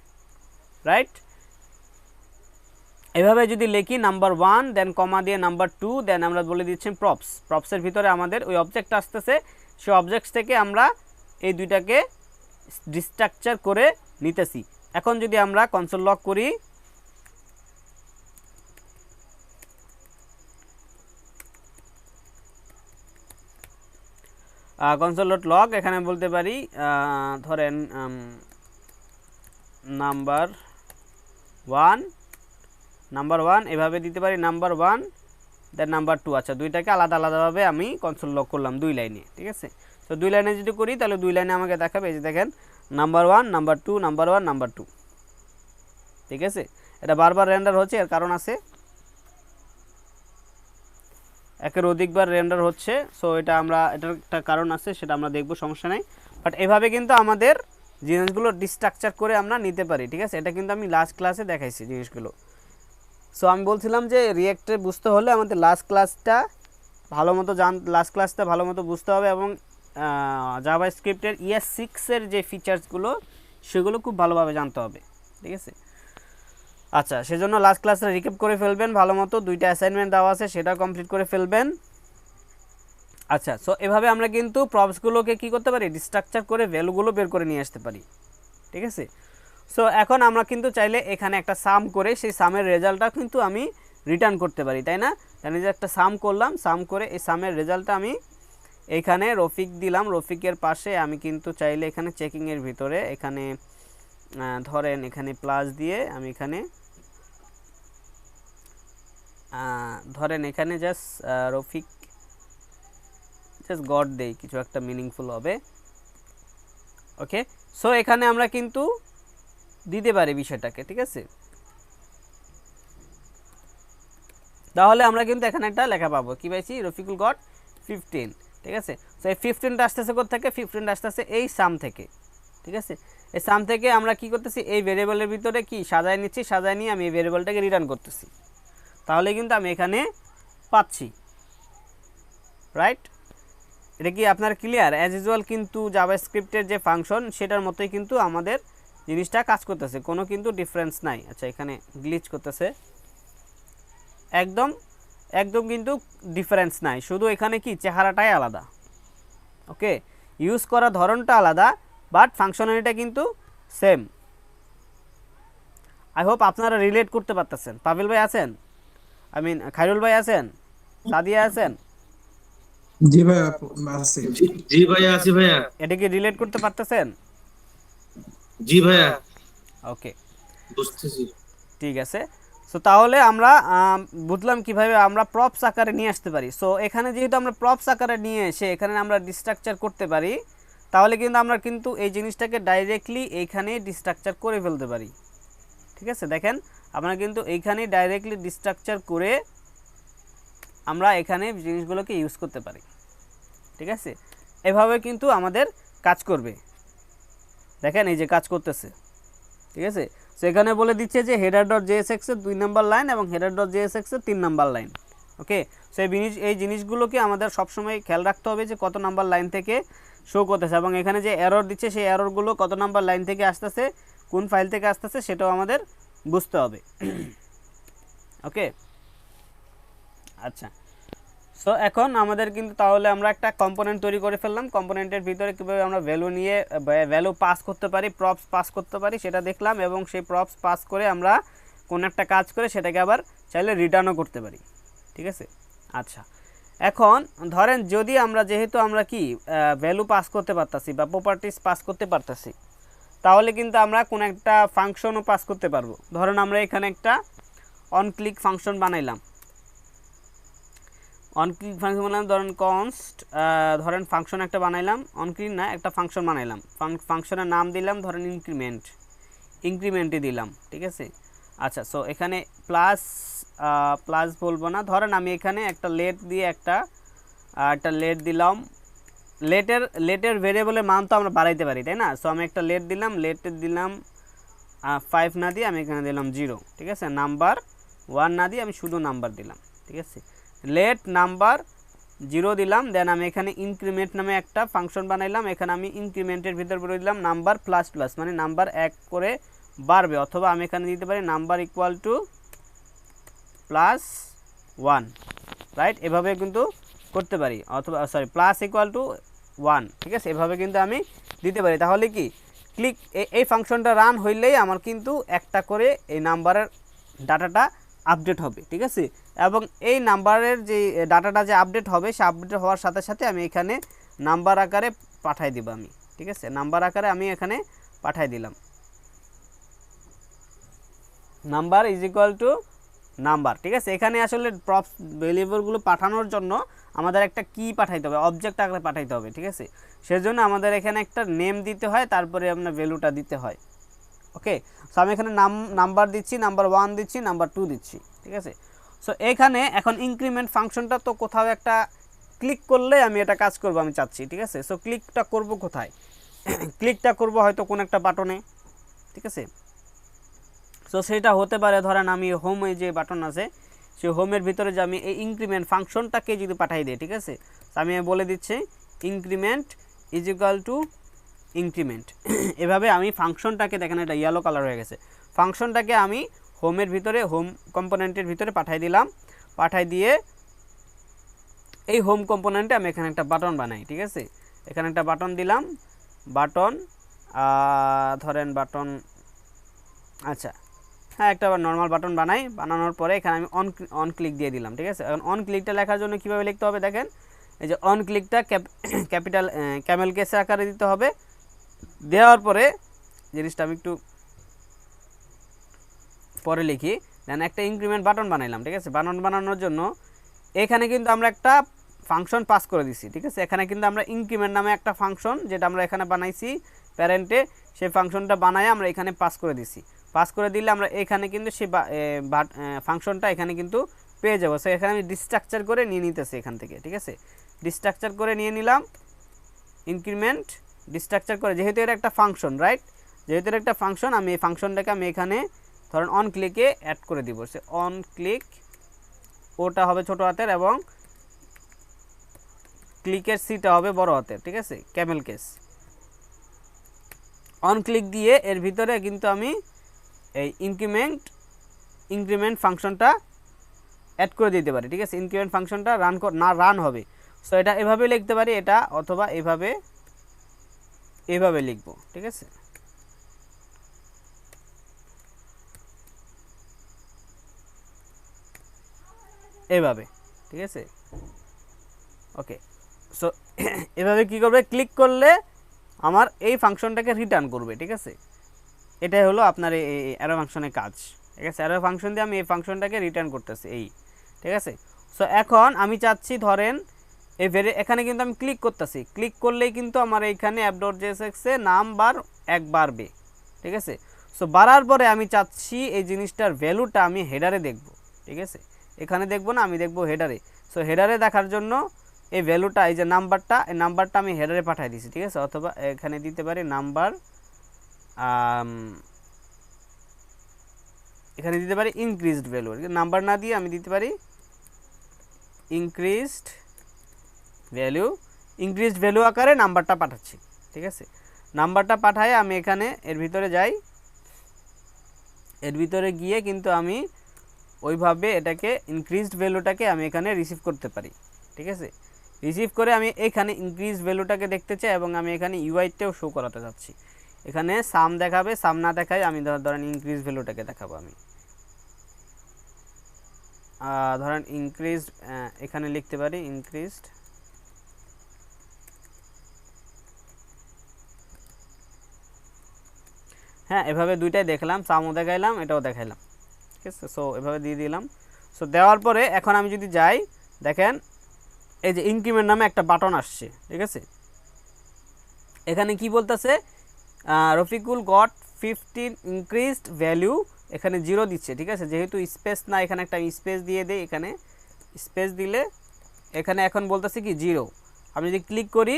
[SPEAKER 1] রাইট? এভাবে যদি লিখি নাম্বার 1 দেন কমা দিয়ে নাম্বার 2 দেন আমরা বলে দিচ্ছি প্রপস, প্রপসের ভিতরে আমাদের ওই অবজেক্ট আসতেছে, সেই অবজেক্ট থেকে আমরা এই দুইটাকে ডিস্ট্রাকচার করে নিতেছি। এখন যদি আমরা কনসোল লক করি, কনসোল ডট লগ এখানে বলতে পারি ধরেন নাম্বার 1 এভাবে দিতে পারি, নাম্বার 1 দেন নাম্বার 2। আচ্ছা, দুইটাকে আলাদা আলাদাভাবে আমি কনসোল লক করলাম 2 লাইনে, ঠিক আছে? তো 2 লাইনে যদি করি তাহলে 2 লাইনে আমাকে দেখাবে, এই যে দেখেন নাম্বার 1 নাম্বার 2 নাম্বার 1 নাম্বার 2, ঠিক আছে? এটা বারবার রেন্ডার হচ্ছে, এর কারণ আছে, একের অধিকবার রেন্ডার হচ্ছে। সো এটা আমরা এটার একটা কারণ আছে, সেটা আমরা দেখব, সমস্যা নেই। বাট এভাবে কিন্তু আমাদের জিনিসগুলো ডিস্ট্রাকচার করে আমরা নিতে পারি, ঠিক আছে? এটা কিন্তু আমি লাস্ট ক্লাসে দেখাইছি জিনিসগুলো। সো আমি বলছিলাম যে রিয়েক্টে বুঝতে হলে আমাদের লাস্ট ক্লাসটা ভালো মতো বুঝতে হবে এবং জাভাস্ক্রিপ্টের ES6 যে ফিচার্সগুলো সেগুলো খুব ভালোভাবে জানতে হবে, ঠিক আছে? আচ্ছা, সেজন্য লাস্ট ক্লাসটা রিক্যাপ করে ফেলবেন ভালো মতো, 2টা অ্যাসাইনমেন্ট দেওয়া আছে সেটা কমপ্লিট করে ফেলবেন। আচ্ছা, সো এভাবে আমরা কিন্তু প্রপসগুলোকে কী করতে পারি, ডিস্ট্রাকচার করে ভ্যালুগুলো বের করে নিয়ে আসতে পারি, ঠিক আছে? সো এখন আমরা কিন্তু চাইলে এখানে একটা সাম করে সেই সামের রেজাল্টটা কিন্তু আমি রিটার্ন করতে পারি, তাই না? দেন এই যে একটা সাম করলাম, সাম করে এই সামের রেজাল্টটা আমি এইখানে রফিক দিলাম। রফিকের পাশে আমি কিন্তু চাইলে এখানে চেকিংয়ের ভিতরে এখানে ধরেন এখানে প্লাস দিয়ে আমি এখানে ধরেন এখানে জাস্ট রফিক জাস্ট গড দেই, কিছু একটা মিনিংফুল হবে। ওকে, সো এখানে আমরা কিন্তু দিতে পারি বিষয়টাকে, ঠিক আছে। তাহলে আমরা কিন্তু এখানে একটা লেখা পাবো, কি পাইছি, রফিকুল গড 15, ঠিক আছে। সো এই 15টা আসতেছে কোথা থেকে, 15টা আসতেছে এই সাম থেকে, ঠিক আছে। এই সাম থেকে আমরা কি করতেছি, এই ভেরিয়েবলের ভিতরে কি সাজায় নিচ্ছি, সাজায় নিয়ে আমি এই ভেরিয়েবলটাকে রিটার্ন করতেছি, তাহলে কিন্তু আমি এখানে পাচ্ছি, রাইট। এটা কি আপনার ক্লিয়ার? অ্যাজ ইউজুয়াল কিন্তু জাভাস্ক্রিপ্টের যে ফাংশন সেটার মতোই কিন্তু আমাদের জিনিসটা কাজ করতেছে, কোনো কিন্তু ডিফারেন্স নাই। আচ্ছা, এখানে গ্লিচ করতেছে, একদম একদম কিন্তু ডিফারেন্স নাই, শুধু এখানে কি চেহারাটাই আলাদা। ওকে, ইউজ করার ধরনটা আলাদা, বাট ফাংশনালিটা কিন্তু সেম। আই হোপ আপনারা রিলেট করতে পারতেছেন। পাভেল ভাই আছেন, আই মিন খায়রুল ভাই আছেন, সাদিয়া আছেন?
[SPEAKER 3] জি ভাইয়া আছে।
[SPEAKER 2] জি ভাইয়া আছি ভাইয়া।
[SPEAKER 1] এটা কি রিলেট করতে পারতেছেন?
[SPEAKER 2] জি ভাইয়া
[SPEAKER 1] ওকে,
[SPEAKER 2] বুঝতেছি।
[SPEAKER 1] ঠিক আছে। সো তাহলে আমরা বুঝলাম কিভাবে আমরা প্রপস আকারে নিয়ে আসতে পারি। সো এখানে যেহেতু আমরা প্রপস আকারে নিয়ে এসে এখানে আমরা ডিস্ট্রাকচার করতে পারি, তাহলে কিন্তু আমরা কিন্তু এই জিনিসটাকে ডাইরেক্টলি এইখানে ডিস্ট্রাকচার করে ফেলতে পারি, ঠিক আছে। দেখেন আমরা কিন্তু এইখানে ডাইরেক্টলি ডিস্ট্রাকচার করে আমরা এখানে জিনিসগুলোকে ইউজ করতে পারি, ঠিক আছে। এভাবে কিন্তু আমাদের কাজ করবে, দেখেন এই যে কাজ করতেছে, ঠিক আছে। সো এখানে বলে দিচ্ছে যে হেডার ডট জেএসএক্স এর 2 নম্বর লাইন এবং হেডার ডট জেএসএক্স এর 3 নম্বর লাইন। ওকে, সো এই জিনিসগুলোকে আমাদের সবসময় খেয়াল রাখতে হবে যে কত নাম্বার লাইন থেকে শো করতেছে, এবং এখানে যে এরর দিচ্ছে সেই এররগুলো কত নাম্বার লাইন থেকে আসতেছে, কোন ফাইল থেকে আসতেছে সেটাও আমাদের বুঝতে হবে। ওকে, আচ্ছা। সো এখন আমাদের কিন্তু তাহলে আমরা একটা কম্পোনেন্ট তৈরি করে ফেললাম। কম্পোনেন্টের ভিতরে কীভাবে আমরা ভ্যালু নিয়ে ভ্যালু পাস করতে পারি, প্রপস পাস করতে পারি সেটা দেখলাম, এবং সেই প্রপস পাস করে আমরা কোন একটা কাজ করে সেটাকে আবার চাইলে রিটার্নও করতে পারি, ঠিক আছে। আচ্ছা, এখন ধরেন যদি আমরা যেহেতু আমরা কি ভ্যালু পাস করতে পারতাছি বা প্রপার্টিস পাস করতে পারতাছি, তাহলে কিন্তু আমরা কোন একটা ফাংশনও পাস করতে পারবো। ধরেন আমরা এখানে একটা অন ক্লিক ফাংশন বানাইলাম, অন ক্লিক ফাংশন বানালাম, ধরেন কনস্ট, ধরেন ফাংশন একটা বানাইলাম, অন ক্লিক না একটা ফাংশন বানাইলাম, ফাংশনের নাম দিলাম ধরেন ইনক্রিমেন্টই দিলাম, ঠিক আছে। আচ্ছা, সো এখানে প্লাস বলবো না, ধরেন আমি এখানে একটা লেট দিয়ে একটা লেট দিলাম। লেটের ভেরিয়েবলের মান তো আমরা বাড়াইতে পারি, তাই না। সো আমি একটা লেট দিলাম, লেটের দিলাম 5 না দিয়ে আমি এখানে দিলাম 0, ঠিক আছে। নাম্বার 1 না দিয়ে আমি শুধু নাম্বার দিলাম, ঠিক আছে। লেট নাম্বার 0 দিলাম, দেন আমি এখানে ইনক্রিমেন্ট নামে একটা ফাংশন বানাইলাম, এখানে আমি ইনক্রিমেন্টের ভিতর বলে দিলাম নাম্বার প্লাস প্লাস, মানে নাম্বার 1 করে বাড়বে, অথবা আমি এখানে দিতে পারি নাম্বার ইকুয়াল টু +1, রাইট। এভাবে কিন্তু করতে পারি, অথবা সরি প্লাস ইকুয়াল টু 1, ঠিক আছে। এভাবে কিন্তু আমি দিতে পারি। তাহলে কি ক্লিক এই ফাংশনটা রান হইলেই আমার কিন্তু একটা করে এই নাম্বারের ডাটাটা আপডেট হবে, ঠিক আছে। এবং এই নাম্বারের যে ডাটাটা যে আপডেট হবে, সে আপডেট হওয়ার সাথে সাথে আমি এখানে নাম্বার আকারে পাঠাই দিব আমি, ঠিক আছে। নাম্বার আকারে আমি এখানে পাঠাই দিলাম, number is equal to number, ঠিক আছে। এখানে আসলে প্রপস ভ্যারিয়েবলগুলো পাঠানোর জন্য আমাদের একটা কি পাঠাইতে হবে, অবজেক্ট আকারে পাঠাইতে হবে, ঠিক আছে। সেজন্য আমাদের এখানে একটা নেম দিতে হয়, তারপরে আপনার ভ্যালুটা দিতে হয়। ওকে, সো আমি এখানে নাম্বার দিচ্ছি, নাম্বার 1 দিচ্ছি, নাম্বার 2 দিচ্ছি, ঠিক আছে। সো এখানে এখন ইনক্রিমেন্ট ফাংশনটা তো কোথাও একটা ক্লিক করলে আমি এটা কাজ করব আমি চাচ্ছি, ঠিক আছে। সো ক্লিকটা করব কোথায়? ক্লিকটা করব হয়তো কোন একটা বাটনে, ঠিক আছে। সো সেটা হতে পারে ধরেন আমি হোমে যে বাটন আছে সেই হোমের ভিতরে যে আমি এই ইনক্রিমেন্ট ফাংশনটাকে যদি পাঠাই দিই, ঠিক আছে। আমি বলে দিচ্ছি increment is equal to increment. এভাবে আমি ফাংশনটাকে, দেখেন এটা ইয়েলো কালার হয়ে গেছে, ফাংশনটাকে আমি হোমের ভিতরে, হোম কম্পোনেন্টের ভিতরে পাঠাই দিলাম। পাঠাই দিয়ে এই হোম কম্পোনেন্টে আমি এখানে একটা বাটন বানাই, ঠিক আছে। এখানে একটা বাটন দিলাম, বাটন ধরেন বাটন, আচ্ছা হ্যাঁ একটা নর্মাল বাটন বানাই, বানানোর পরে এখানে আমি অন ক্লিক দিয়ে দিলাম। ঠিক আছে, এখন অন ক্লিকটা লেখার জন্য কীভাবে লিখতে হবে দেখেন, এই যে অন ক্লিকটা ক্যাপিটাল ক্যামেল কেসে আকারে দিতে হবে। দেওয়ার পরে জিনিসটা আমি একটু পরে লিখি, দেন একটা ইনক্রিমেন্ট বাটন বানাইলাম। ঠিক আছে, বাটন বানানোর জন্য এখানে কিন্তু আমরা একটা ফাংশন পাস করে দিছি। ঠিক আছে, এখানে কিন্তু আমরা ইনক্রিমেন্ট নামে একটা ফাংশন যেটা আমরা এখানে বানাইছি প্যারেন্টে, সেই ফাংশনটা বানায় আমরা এখানে পাস করে দিছি। পাস করে দিলে আমরা এখানে কিন্তু সেই ফাংশনটা এখানে কিন্তু পেয়ে যাবো। সো এখানে আমি ডিস্ট্রাকচার করে নিয়ে নিতেছি এখান থেকে। ঠিক আছে, ডিস্ট্রাকচার করে নিয়ে নিলাম, ইনক্রিমেন্ট ডিস্ট্রাকচার করে, যেহেতু এটা একটা ফাংশন, রাইট, যেহেতু এটা একটা ফাংশন, আমি এই ফাংশনটাকে আমি এখানে ধরেন অন ক্লিকে অ্যাড করে দিব। সে অন ক্লিক, ওটা হবে ছোট হাতের এবং ক্লিকের সিটা হবে বড় হাতের। ঠিক আছে, ক্যামেল কেস। অন ক্লিক দিয়ে এর ভিতরে কিন্তু আমি এই ইনক্রিমেন্ট ফাংশনটা অ্যাড করে দিতে পারি। ঠিক আছে, ইনক্রিমেন্ট ফাংশনটা রান হবে। সো এটা এভাবে লিখতে পারি, এটা অথবা এভাবে লিখব। ঠিক আছে, এভাবে। ঠিক আছে, ওকে। সো এভাবে কি করবে, ক্লিক করলে আমার এই ফাংশনটাকে রিটার্ন করবে। ঠিক আছে, এটাই হলো আপনার এই অ্যারো ফাংশনের কাজ। ঠিক আছে, অ্যারো ফাংশন দিয়ে আমি এই ফাংশনটাকে রিটার্ন করতেছি এই। ঠিক আছে, সো এখন আমি চাচ্ছি ধরেন এখানে কিন্তু আমি ক্লিক করতেছি, ক্লিক করলেই কিন্তু আমার এইখানে app.jsx-এ নাম বাড়বে। ঠিক আছে, সো বাড়ার পরে আমি চাচ্ছি এই জিনিসটার ভ্যালুটা আমি হেডারে দেখব। ঠিক আছে, এখানে দেখব না, আমি দেখব হেডারে। সো হেডারে দেখার জন্য এই ভ্যালুটা, এই যে এই নাম্বারটা আমি হেডারে পাঠিয়ে দিছি। ঠিক আছে, অথবা এখানে দিতে পারি নাম্বার, এখানে দিতে পারি ইনক্রিজড ভ্যালু। নাম্বার না দিয়ে আমি দিতে পারি ইনক্রিজড ভ্যালু আকারে নাম্বারটা পাঠাচ্ছি। ঠিক আছে, নাম্বারটা পাঠায় আমি এখানে এর ভিতরে যাই, এর ভিতরে গিয়ে কিন্তু আমি ওইভাবে এটাকে ইনক্রিজড ভ্যালুটাকে আমি এখানে রিসিভ করতে পারি। ঠিক আছে, রিসিভ করে আমি এখানে ইনক্রিজড ভ্যালুটাকে দেখতে চাই এবং আমি এখানে ইউআইতেও শো করাতে যাচ্ছি। এখানে সাম দেখাবে, সাম না দেখায় আমি ধরেন ইনক্রিজ ভ্যালুটাকে দেখাবো। আমি ধরেন ইনক্রিজড, এখানে লিখতে পারি ইনক্রিজড, হ্যাঁ এভাবে দুইটাই দেখলাম, সামও দেখাইলাম, এটাও দেখাইলাম। ঠিক আছে, সো এভাবে দিয়ে দিলাম। সো দেওয়ার পরে এখন আমি যদি যাই, দেখেন এই যে ইনক্রিমেন্ট নামে একটা বাটন আসছে। ঠিক আছে, এখানে কি বলতেছে, রফিকুল গট 15 ইনক্রিজড ভ্যালু, এখানে 0 দিচ্ছে। ঠিক আছে, যেহেতু স্পেস না, এখানে একটা স্পেস দিয়ে দেই, এখানে স্পেস দিলে এখানে এখন বলতেছে কি 0। আমি যদি ক্লিক করি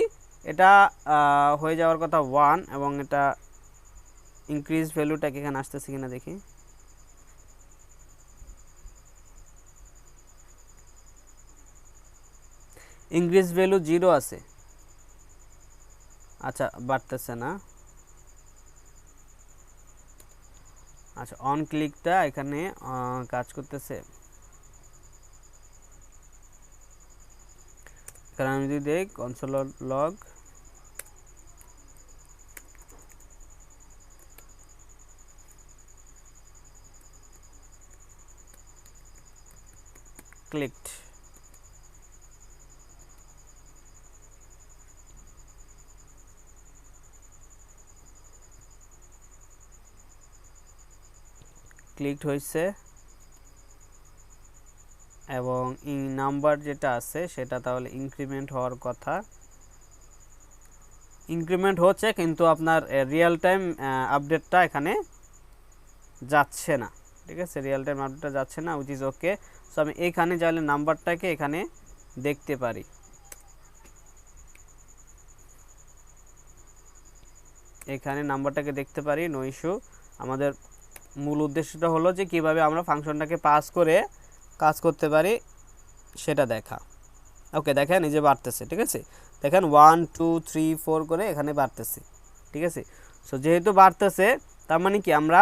[SPEAKER 1] এটা হয়ে যাওয়ার কথা 1, এবং এটা ইনক্রিজ ভ্যালুটাকে এখানে আসতেছে কিনা দেখি। ইনক্রিজ ভ্যালু 0 আছে, আচ্ছা বাড়তেছে না। আচ্ছা অন ক্লিকটা এখানে কাজ করতেছে। এখানে আমি যদি দেই কনসোল লগ, ক্লিকড, ক্লিকড হয়েছে এবং নাম্বার যেটা আছে সেটা তাহলে ইনক্রিমেন্ট হওয়ার কথা, ইনক্রিমেন্ট হচ্ছে কিন্তু আপনার রিয়েল টাইম আপডেটটা এখানে যাচ্ছে না। ঠিক আছে, রিয়েল টাইম আপডেটটা যাচ্ছে না, উইচ ইজ ওকে। সো আমি এইখানে চাইলে নাম্বারটাকে এখানে দেখতে পারি। এখানে নাম্বারটাকে দেখতে পারি, নো ইস্যু। আমাদের মূল উদ্দেশ্যটা হলো যে কিভাবে আমরা ফাংশনটাকে পাস করে কাজ করতে পারি সেটা দেখা। ওকে, দেখেন এই যে বাড়তেছে। ঠিক আছে, দেখেন 1 2 3 4 করে এখানে বাড়তেছে। ঠিক আছে, সো যেহেতু বাড়তেছে তার মানে কি আমরা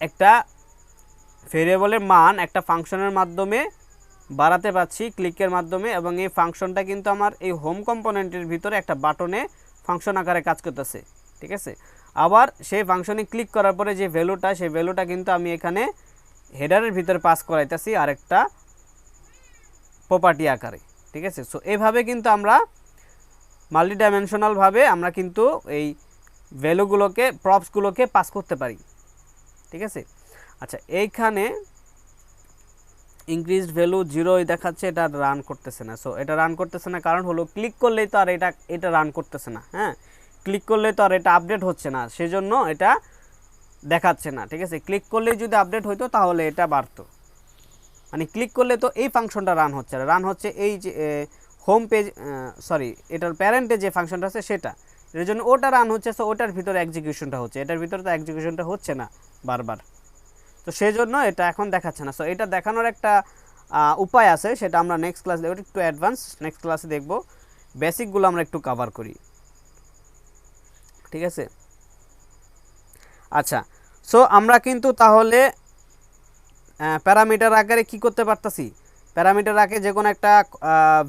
[SPEAKER 1] একটা ভেরিয়েবলের মান একটা ফাংশনের মাধ্যমে বাড়াতে পারছি ক্লিকের মাধ্যমে, এবং এই ফাংশনটা কিন্তু আমার এই হোম কম্পোনেন্টের ভিতরে একটা বাটনে ফাংশন আকারে কাজ করতেছে। ঠিক আছে, আবার সেই ফাংশনে ক্লিক করার পরে যে ভ্যালুটা, সেই ভ্যালুটা কিন্তু আমি এখানে হেডারের ভিতরে পাস করাইতেছি আরেকটা প্রপার্টি আকারে, ঠিক আছে। সো এইভাবে কিন্তু আমরা মাল্টি ডাইমেনশনালভাবে আমরা কিন্তু এই ভ্যালুগুলোকে প্রপসগুলোকে পাস করতে পারি, ঠিক আছে। আচ্ছা, এইখানে ইনক্রিজড ভ্যালু 0 দেখাচ্ছে, এটা রান করতেছে না। সো এটা রান করতেছে না কারণ হলো ক্লিক করলেই তো আর এটা রান করতেছে না, হ্যাঁ, ক্লিক করলে তো আর এটা আপডেট হচ্ছে না, সেজন্য এটা দেখাচ্ছে না, ঠিক আছে। ক্লিক করলেই যদি আপডেট হইতো তাহলে এটা বাড়তো, মানে ক্লিক করলে তো এই ফাংশনটা রান হচ্ছে না, রান হচ্ছে এই যে হোম পেজ, সরি এটার প্যারেন্টে যে ফাংশনটা আছে সেটা, এর জন্য ওটা রান হচ্ছে। সো ওটার ভিতরে এক্সিকিউশনটা হচ্ছে, এটার ভিতরে তো এক্সিকিউশনটা হচ্ছে না বারবার, তো সেই জন্য এটা এখন দেখাচ্ছে না। সো এটা দেখানোর একটা উপায় আছে, সেটা আমরা নেক্সট ক্লাসে দেখব, একটু অ্যাডভান্স নেক্সট ক্লাসে দেখব। বেসিকগুলো আমরা একটু কভার করি, ঠিক আছে। আচ্ছা, সো আমরা কিন্তু তাহলে প্যারামিটার আকারে কি করতে পারতাছি, প্যারামিটার আগে যে কোনো একটা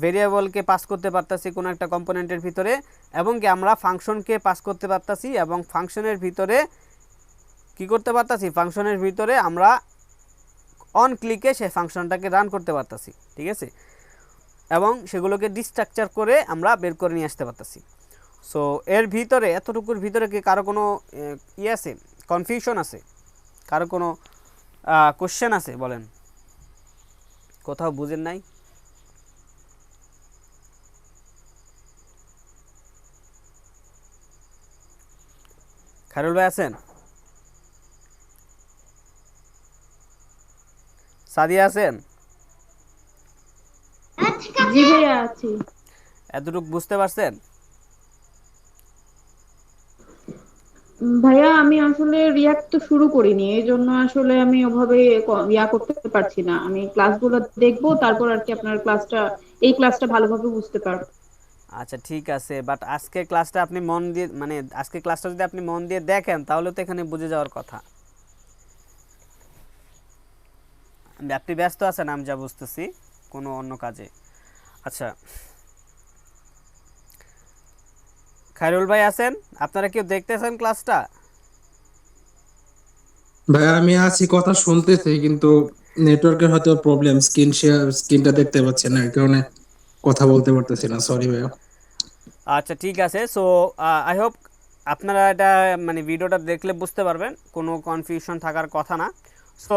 [SPEAKER 1] ভেরিয়েবলকে পাস করতে পারতাছি কোনো একটা কম্পোনেন্টের ভিতরে, এবং কি আমরা ফাংশনকে পাস করতে পারতাছি, এবং ফাংশনের ভিতরে কি করতে পারতাছি, ফাংশনের ভিতরে আমরা অন ক্লিকে সেই ফাংশনটাকে রান করতে পারতাছি, ঠিক আছে, এবং সেগুলোকে ডিস্ট্রাকচার করে আমরা বের করে নিয়ে আসতে পারতাছি। সো এর ভিতরে এতটুকুর ভিতরে কি কারো কোনো আছে, কনফিউশন আছে, কারো কোনো কোশ্চেন আছে, বলেন, কোথাও বুঝেন নাই? খায়রুল ভাই আছেন? সাদিয়া আছেন?
[SPEAKER 4] জি ভাইয়া আছি।
[SPEAKER 1] এতটুকু বুঝতে পারছেন?
[SPEAKER 4] ভাইয়া আমি আসলে রিয়াক্ট তো শুরু করিনি, এই জন্য আসলে আমি ওভাবে ইয়া করতে পারছি না। আমি ক্লাসগুলো দেখবো, তারপর আর কি আপনার এই ক্লাসটা ভালোভাবে বুঝতে পারবো।
[SPEAKER 1] আচ্ছা ঠিক আছে, বাট আজকে ক্লাসটা আপনি মন দিয়ে, মানে আজকে ক্লাসটা যদি আপনি মন দিয়ে দেখেন তাহলে তো এখানে বুঝে যাওয়ার কথা। আপনি ব্যস্ত আছেন আমি যা বুঝতেছি কোনো অন্য কাজে। আচ্ছা, খায়রুল ভাই আছেন? আপনারা কেউ দেখতেছেন ক্লাসটা?
[SPEAKER 3] ভাই আমি আছি, কথা শুনতেছি, কিন্তু নেটওয়ার্কের হয়তো প্রবলেম, স্ক্রিনটা দেখতে পাচ্ছি না, এই কারণে কথা বলতে পারতেছি না, সরি ভাইয়া।
[SPEAKER 1] আচ্ছা ঠিক আছে। সো আই হোপ আপনারা এটা মানে ভিডিওটা দেখলে বুঝতে পারবেন, কোনো কনফিউশন থাকার কথা না। সো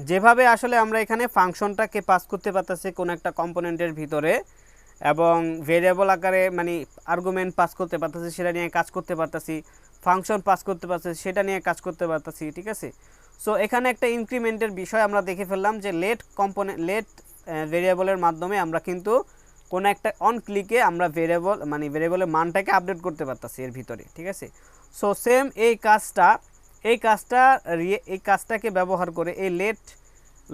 [SPEAKER 1] যেভাবে আসলে আমরা এখানে ফাংশনটাকে পাস করতে পারতেছি কোনো একটা কম্পোনেন্টের ভিতরে, এবং ভেরিয়েবল আকারে মানে আর্গুমেন্ট পাস করতে পারতেছি, সেটা নিয়ে কাজ করতে পারতেছি, ফাংশন পাস করতে পারতেছি, সেটা নিয়ে কাজ করতে পারতেছি, ঠিক আছে। সো এখানে একটা ইনক্রিমেন্টের বিষয় আমরা দেখে ফেললাম যে লেট ভেরিয়েবলের মাধ্যমে আমরা কিন্তু কোনো একটা অন ক্লিকে আমরা ভেরিয়েবলের মানটাকে আপডেট করতে পারতেছি এর ভিতরে, ঠিক আছে। সো সেম এই কাজটাকে ব্যবহার করে এই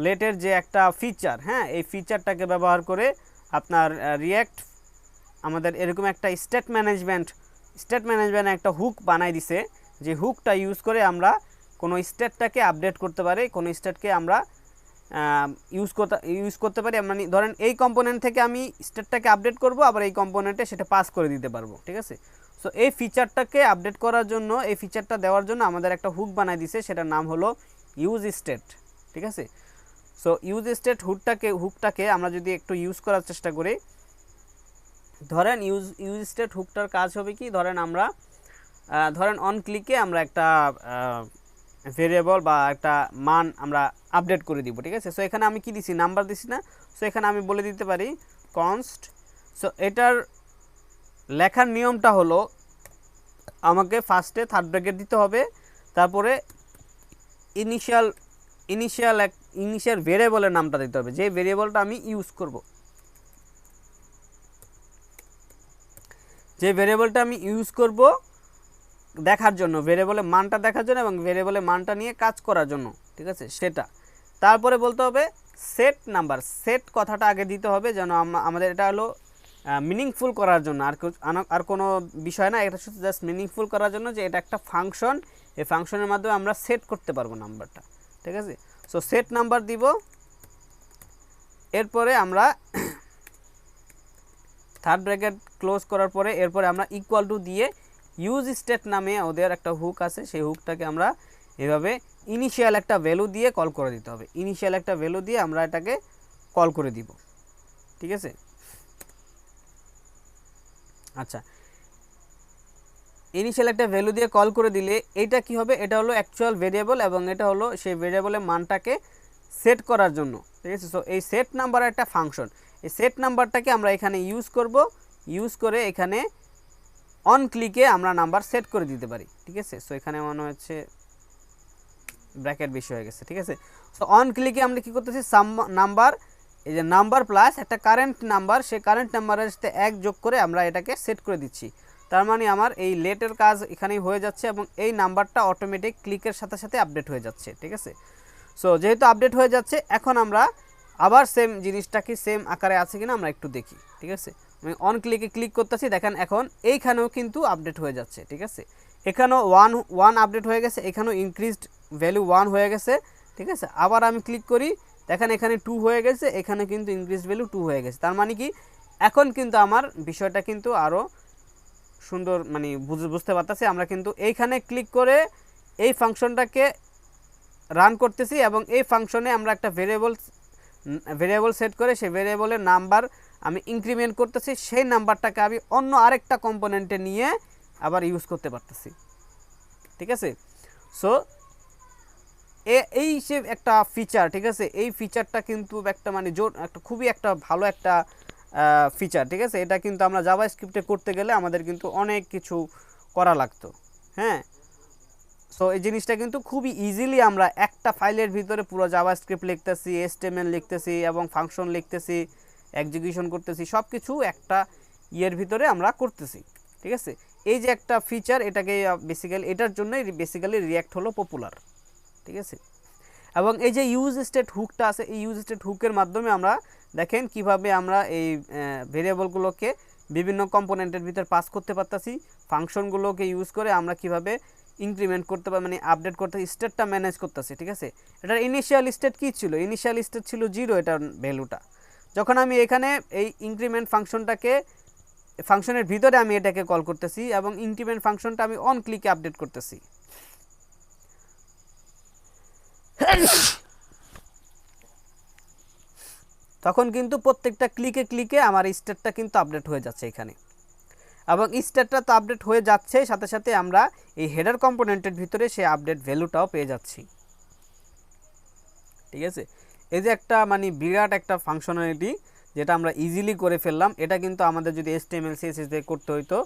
[SPEAKER 1] লেটের যে একটা ফিচার, হ্যাঁ, এই ফিচারটাকে ব্যবহার করে আপনার রিয়াক্ট আমাদের এরকম একটা স্টেট ম্যানেজমেন্ট একটা হুক বানাই দিছে, যে হুকটা ইউজ করে আমরা কোনো স্টেটটাকে আপডেট করতে পারি, কোনো স্টেটকে আমরা ইউজ করতে পারি। মানে ধরেন এই কম্পোনেন্ট থেকে আমি স্টেটটাকে আপডেট করব, আবার এই কম্পোনেন্টে সেটা পাস করে দিতে পারবো, ঠিক আছে। সো এই ফিচারটাকে আপডেট করার জন্য, এই ফিচারটা দেওয়ার জন্য আমাদের একটা হুক বানাই দিছে, সেটার নাম হলো ইউজ স্টেট, ঠিক আছে। সো ইউজ স্টেট হুকটাকে আমরা যদি একটু ইউজ করার চেষ্টা করি, ধরেন ইউজ স্টেট হুকটার কাজ হবে কি, ধরেন অন ক্লিকে আমরা একটা ভেরিয়েবল বা একটা মান আমরা আপডেট করে দিব, ঠিক আছে। সো এখানে আমি কি দিছি, নাম্বার দিছি না। সো এখানে আমি বলে দিতে পারি কনস্ট। সো এটার লেখার নিয়মটা হলো আমাকে ফার্স্টে থার্ড ব্র্যাকেট দিতে হবে, তারপরে ইনিশিয়াল ভেরিয়েবলের নামটা দিতে হবে, যে ভেরিয়েবলটা আমি ইউজ করব, দেখার জন্য, ভেরিয়েবলের মানটা দেখার জন্য এবং ভেরিয়েবলের মানটা নিয়ে কাজ করার জন্য, ঠিক আছে, সেটা। তারপরে বলতে হবে সেট নাম্বার, সেট কথাটা আগে দিতে হবে, যেন আমাদের এটা হলো মিনিংফুল করার জন্য, আর কোনো বিষয় না, এটা শুধু জাস্ট মিনিংফুল করার জন্য, যে এটা একটা ফাংশন, এই ফাংশনের মাধ্যমে আমরা সেট করতে পারবো নাম্বারটা, ঠিক আছে। সো সেট নাম্বার দিব, এরপরে আমরা থার্ড ব্র্যাকেট ক্লোজ করার পরে এরপরে আমরা ইকুয়াল টু দিয়ে ইউজ স্টেট নামে ওদের একটা হুক আছে, সেই হুকটাকে আমরা এভাবে ইনিশিয়াল একটা ভ্যালু দিয়ে কল করে দিতে হবে। ইনিশিয়াল একটা ভ্যালু দিয়ে আমরা এটাকে কল করে দিব, ঠিক আছে। আচ্ছা, ইনিশিয়াল একটা ভ্যালু দিয়ে কল করে দিলে এইটা কি হবে, এটা হলো অ্যাকচুয়াল ভেরিয়েবল এবং এটা হলো সেই ভেরিয়েবলের মানটাকে সেট করার জন্য, ঠিক আছে। সো এই সেট নাম্বার একটা ফাংশন, এই সেট নাম্বারটাকে আমরা এখানে ইউজ করব, ইউজ করে এখানে অন ক্লিকে আমরা নাম্বার সেট করে দিতে পারি, ঠিক আছে। সো এখানে মনে হচ্ছে ব্র্যাকেট বেশি হয়ে গেছে, ঠিক আছে। সো অন ক্লিকে আমরা কি করতেছি, সাম নাম্বার, এই যে নাম্বার প্লাস একটা কারেন্ট নাম্বার, সেই কারেন্ট নাম্বারের সাথে 1 যোগ করে আমরা এটাকে সেট করে দিচ্ছি। তার মানে আমার এই লেটের কাজ এখানেই হয়ে যাচ্ছে এবং এই নাম্বারটা অটোমেটিক ক্লিকের সাথে সাথে আপডেট হয়ে যাচ্ছে, ঠিক আছে। সো যেহেতু আপডেট হয়ে যাচ্ছে, এখন আমরা আবার সেম জিনিসটা কি সেম আকারে আছে কিনা আমরা একটু দেখি, ঠিক আছে। আমি অন ক্লিকে ক্লিক করতেছি, দেখেন এখন এইখানেও কিন্তু আপডেট হয়ে যাচ্ছে, ঠিক আছে। এখানেও ওয়ান আপডেট হয়ে গেছে, এখানেও ইনক্রিজড ভ্যালু 1 হয়ে গেছে, ঠিক আছে। আবার আমি ক্লিক করি, দেখেন এখানে 2 হয়ে গেছে, এখানে কিন্তু ইনক্রিজড ভ্যালু 2 হয়ে গেছে। তার মানে কি এখন কিন্তু আমার বিষয়টা কিন্তু আরও সুন্দর, মানে বুঝতে পারতেছি। আমরা কিন্তু এইখানে ক্লিক করে এই ফাংশনটাকে রান করতেছি এবং এই ফাংশনে আমরা একটা ভেরিয়েবল সেট করে সেই ভেরিয়েবলের নাম্বার আমি ইনক্রিমেন্ট করতেছি, সেই নাম্বারটাকে আমি অন্য আরেকটা কম্পোনেন্টে নিয়ে আবার ইউজ করতে পারতেছি, ঠিক আছে। সো এই সে একটা ফিচার, ঠিক আছে। এই ফিচারটা কিন্তু একটা মানে একটা খুবই একটা ভালো একটা ফিচার, ঠিক আছে। এটা কিন্তু আমরা জাভাস্ক্রিপ্টে করতে গেলে আমাদের কিন্তু অনেক কিছু করা লাগতো, হ্যাঁ। সো এই জিনিসটা কিন্তু খুবই ইজিলি আমরা একটা ফাইলের ভিতরে পুরো জাভাস্ক্রিপ্ট লিখতেছি, HTML লিখতেছি এবং ফাংশন লিখতেছি, এক্সিকিউশন করতেছি, সব কিছু একটা ইয়ের ভিতরে আমরা করতেছি, ঠিক আছে। এই যে একটা ফিচার, এটাকে বেসিক্যালি এটার জন্যই বেসিক্যালি রিয়্যাক্ট হলো পপুলার, ঠিক আছে। এবং এই যে ইউজ স্টেট হুকটা আছে, এই ইউজ স্টেট হুকের মাধ্যমে আমরা দেখেন কিভাবে আমরা এই ভেরিয়েবলগুলোকে বিভিন্ন কম্পোনেন্টের ভিতর পাস করতে পারতাছি। ফাংশনগুলোকে ইউজ করে আমরা কিভাবে ইনক্রিমেন্ট করতে পারি, মানে আপডেট করতে স্টেটটা ম্যানেজ করতেছি, ঠিক আছে। এটার ইনিশিয়াল স্টেট কী ছিল, ইনিশিয়াল স্টেট ছিল 0, এটার ভ্যালুটা। যখন আমি এখানে এই ইনক্রিমেন্ট ফাংশনটাকে ফাংশনের ভিতরে আমি এটাকে কল করতেছি এবং ইনক্রিমেন্ট ফাংশনটা আমি অন ক্লিকে আপডেট করতেছি, তখন কিন্তু প্রত্যেকটা ক্লিকে ক্লিকে আমার স্টেটটা কিন্তু আপডেট হয়ে যাচ্ছে এখানে। এবং স্টেটটা তো আপডেট হয়ে যাচ্ছে, সাথে সাথে আমরা এই হেডার কম্পোনেন্টের ভিতরে সেই আপডেট ভ্যালুটাও পেয়ে যাচ্ছি, ঠিক আছে। এই যে একটা মানে বিরাট একটা ফাংশনালিটি যেটা আমরা ইজিলি করে ফেললাম। এটা কিন্তু আমাদের যদি HTML CSS দিয়ে করতে হইতো,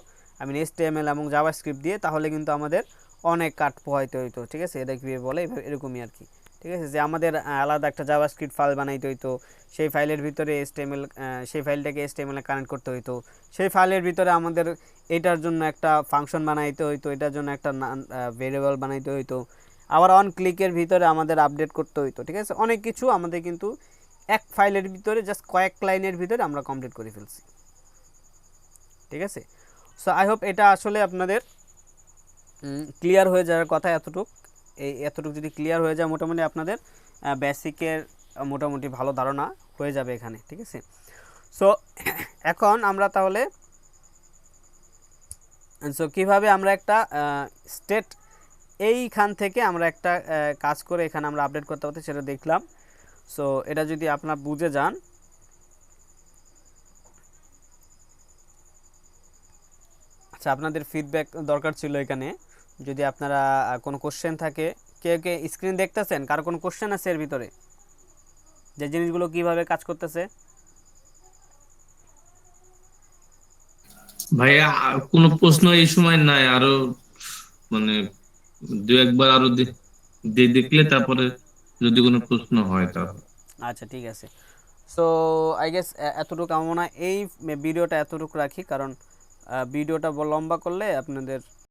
[SPEAKER 1] আমি HTML এবং জাভাস্ক্রিপ্ট দিয়ে, তাহলে কিন্তু আমাদের অনেক কাঠ পোহাইতে হইতো, ঠিক আছে। এটা কীভাবে বলে এরকমই আর কি, ঠিক আছে। যে আমাদের আলাদা একটা জাভাস্ক্রিপ্ট ফাইল বানাইতে হইতো, সেই ফাইলের ভিতরে HTML, সেই ফাইলটাকে HTML এ কানেক্ট করতে হইতো, সেই ফাইলের ভিতরে আমাদের এটার জন্য একটা ফাংশন বানাইতে হইতো, এটার জন্য একটা ভেরিয়েবল বানাইতে হইতো, আবার অন ক্লিকের ভিতরে আমাদের আপডেট করতে হইতো, ঠিক আছে। অনেক কিছু আমাদের কিন্তু এক ফাইলের ভিতরে জাস্ট কয়েক লাইনের ভিতরে আমরা কমপ্লিট করে ফেলছি, ঠিক আছে। সো আই হোপ এটা আসলে আপনাদের ক্লিয়ার হয়ে যাওয়ার কথা। এতটুকু যদি ক্লিয়ার হয়ে যায়, মোটামুটি আপনাদের বেসিকের মোটামুটি ভালো ধারণা হয়ে যাবে এখানে, ঠিক আছে। সো এখন আমরা তাহলে কীভাবে আমরা একটা স্টেট এইখান থেকে আমরা একটা কাজ করে এখানে আমরা আপডেট করতে পারছি সেটা দেখলাম। সো এটা যদি আপনারা বুঝে যান, আচ্ছা আপনাদের ফিডব্যাক দরকার ছিল এখানে। যদি আপনারা কোনো কোশ্চেন থাকে, কে স্ক্রিন দেখতেছেন, কারো কোনো কোশ্চেন আছে এর ভিতরে যে জিনিসগুলো কিভাবে কাজ করতেছে?
[SPEAKER 2] ভাইয়া কোনো প্রশ্ন এই সময় নাই, আরো মানে দু একবার আরো দেখলে তারপরে যদি কোনো প্রশ্ন হয় তাহলে।
[SPEAKER 1] আচ্ছা ঠিক আছে। সো আই গেস এতটুকু আমার মনে হয় এই ভিডিওটা এতটুকু রাখি, কারণ ভিডিওটা লম্বা করলে আপনাদের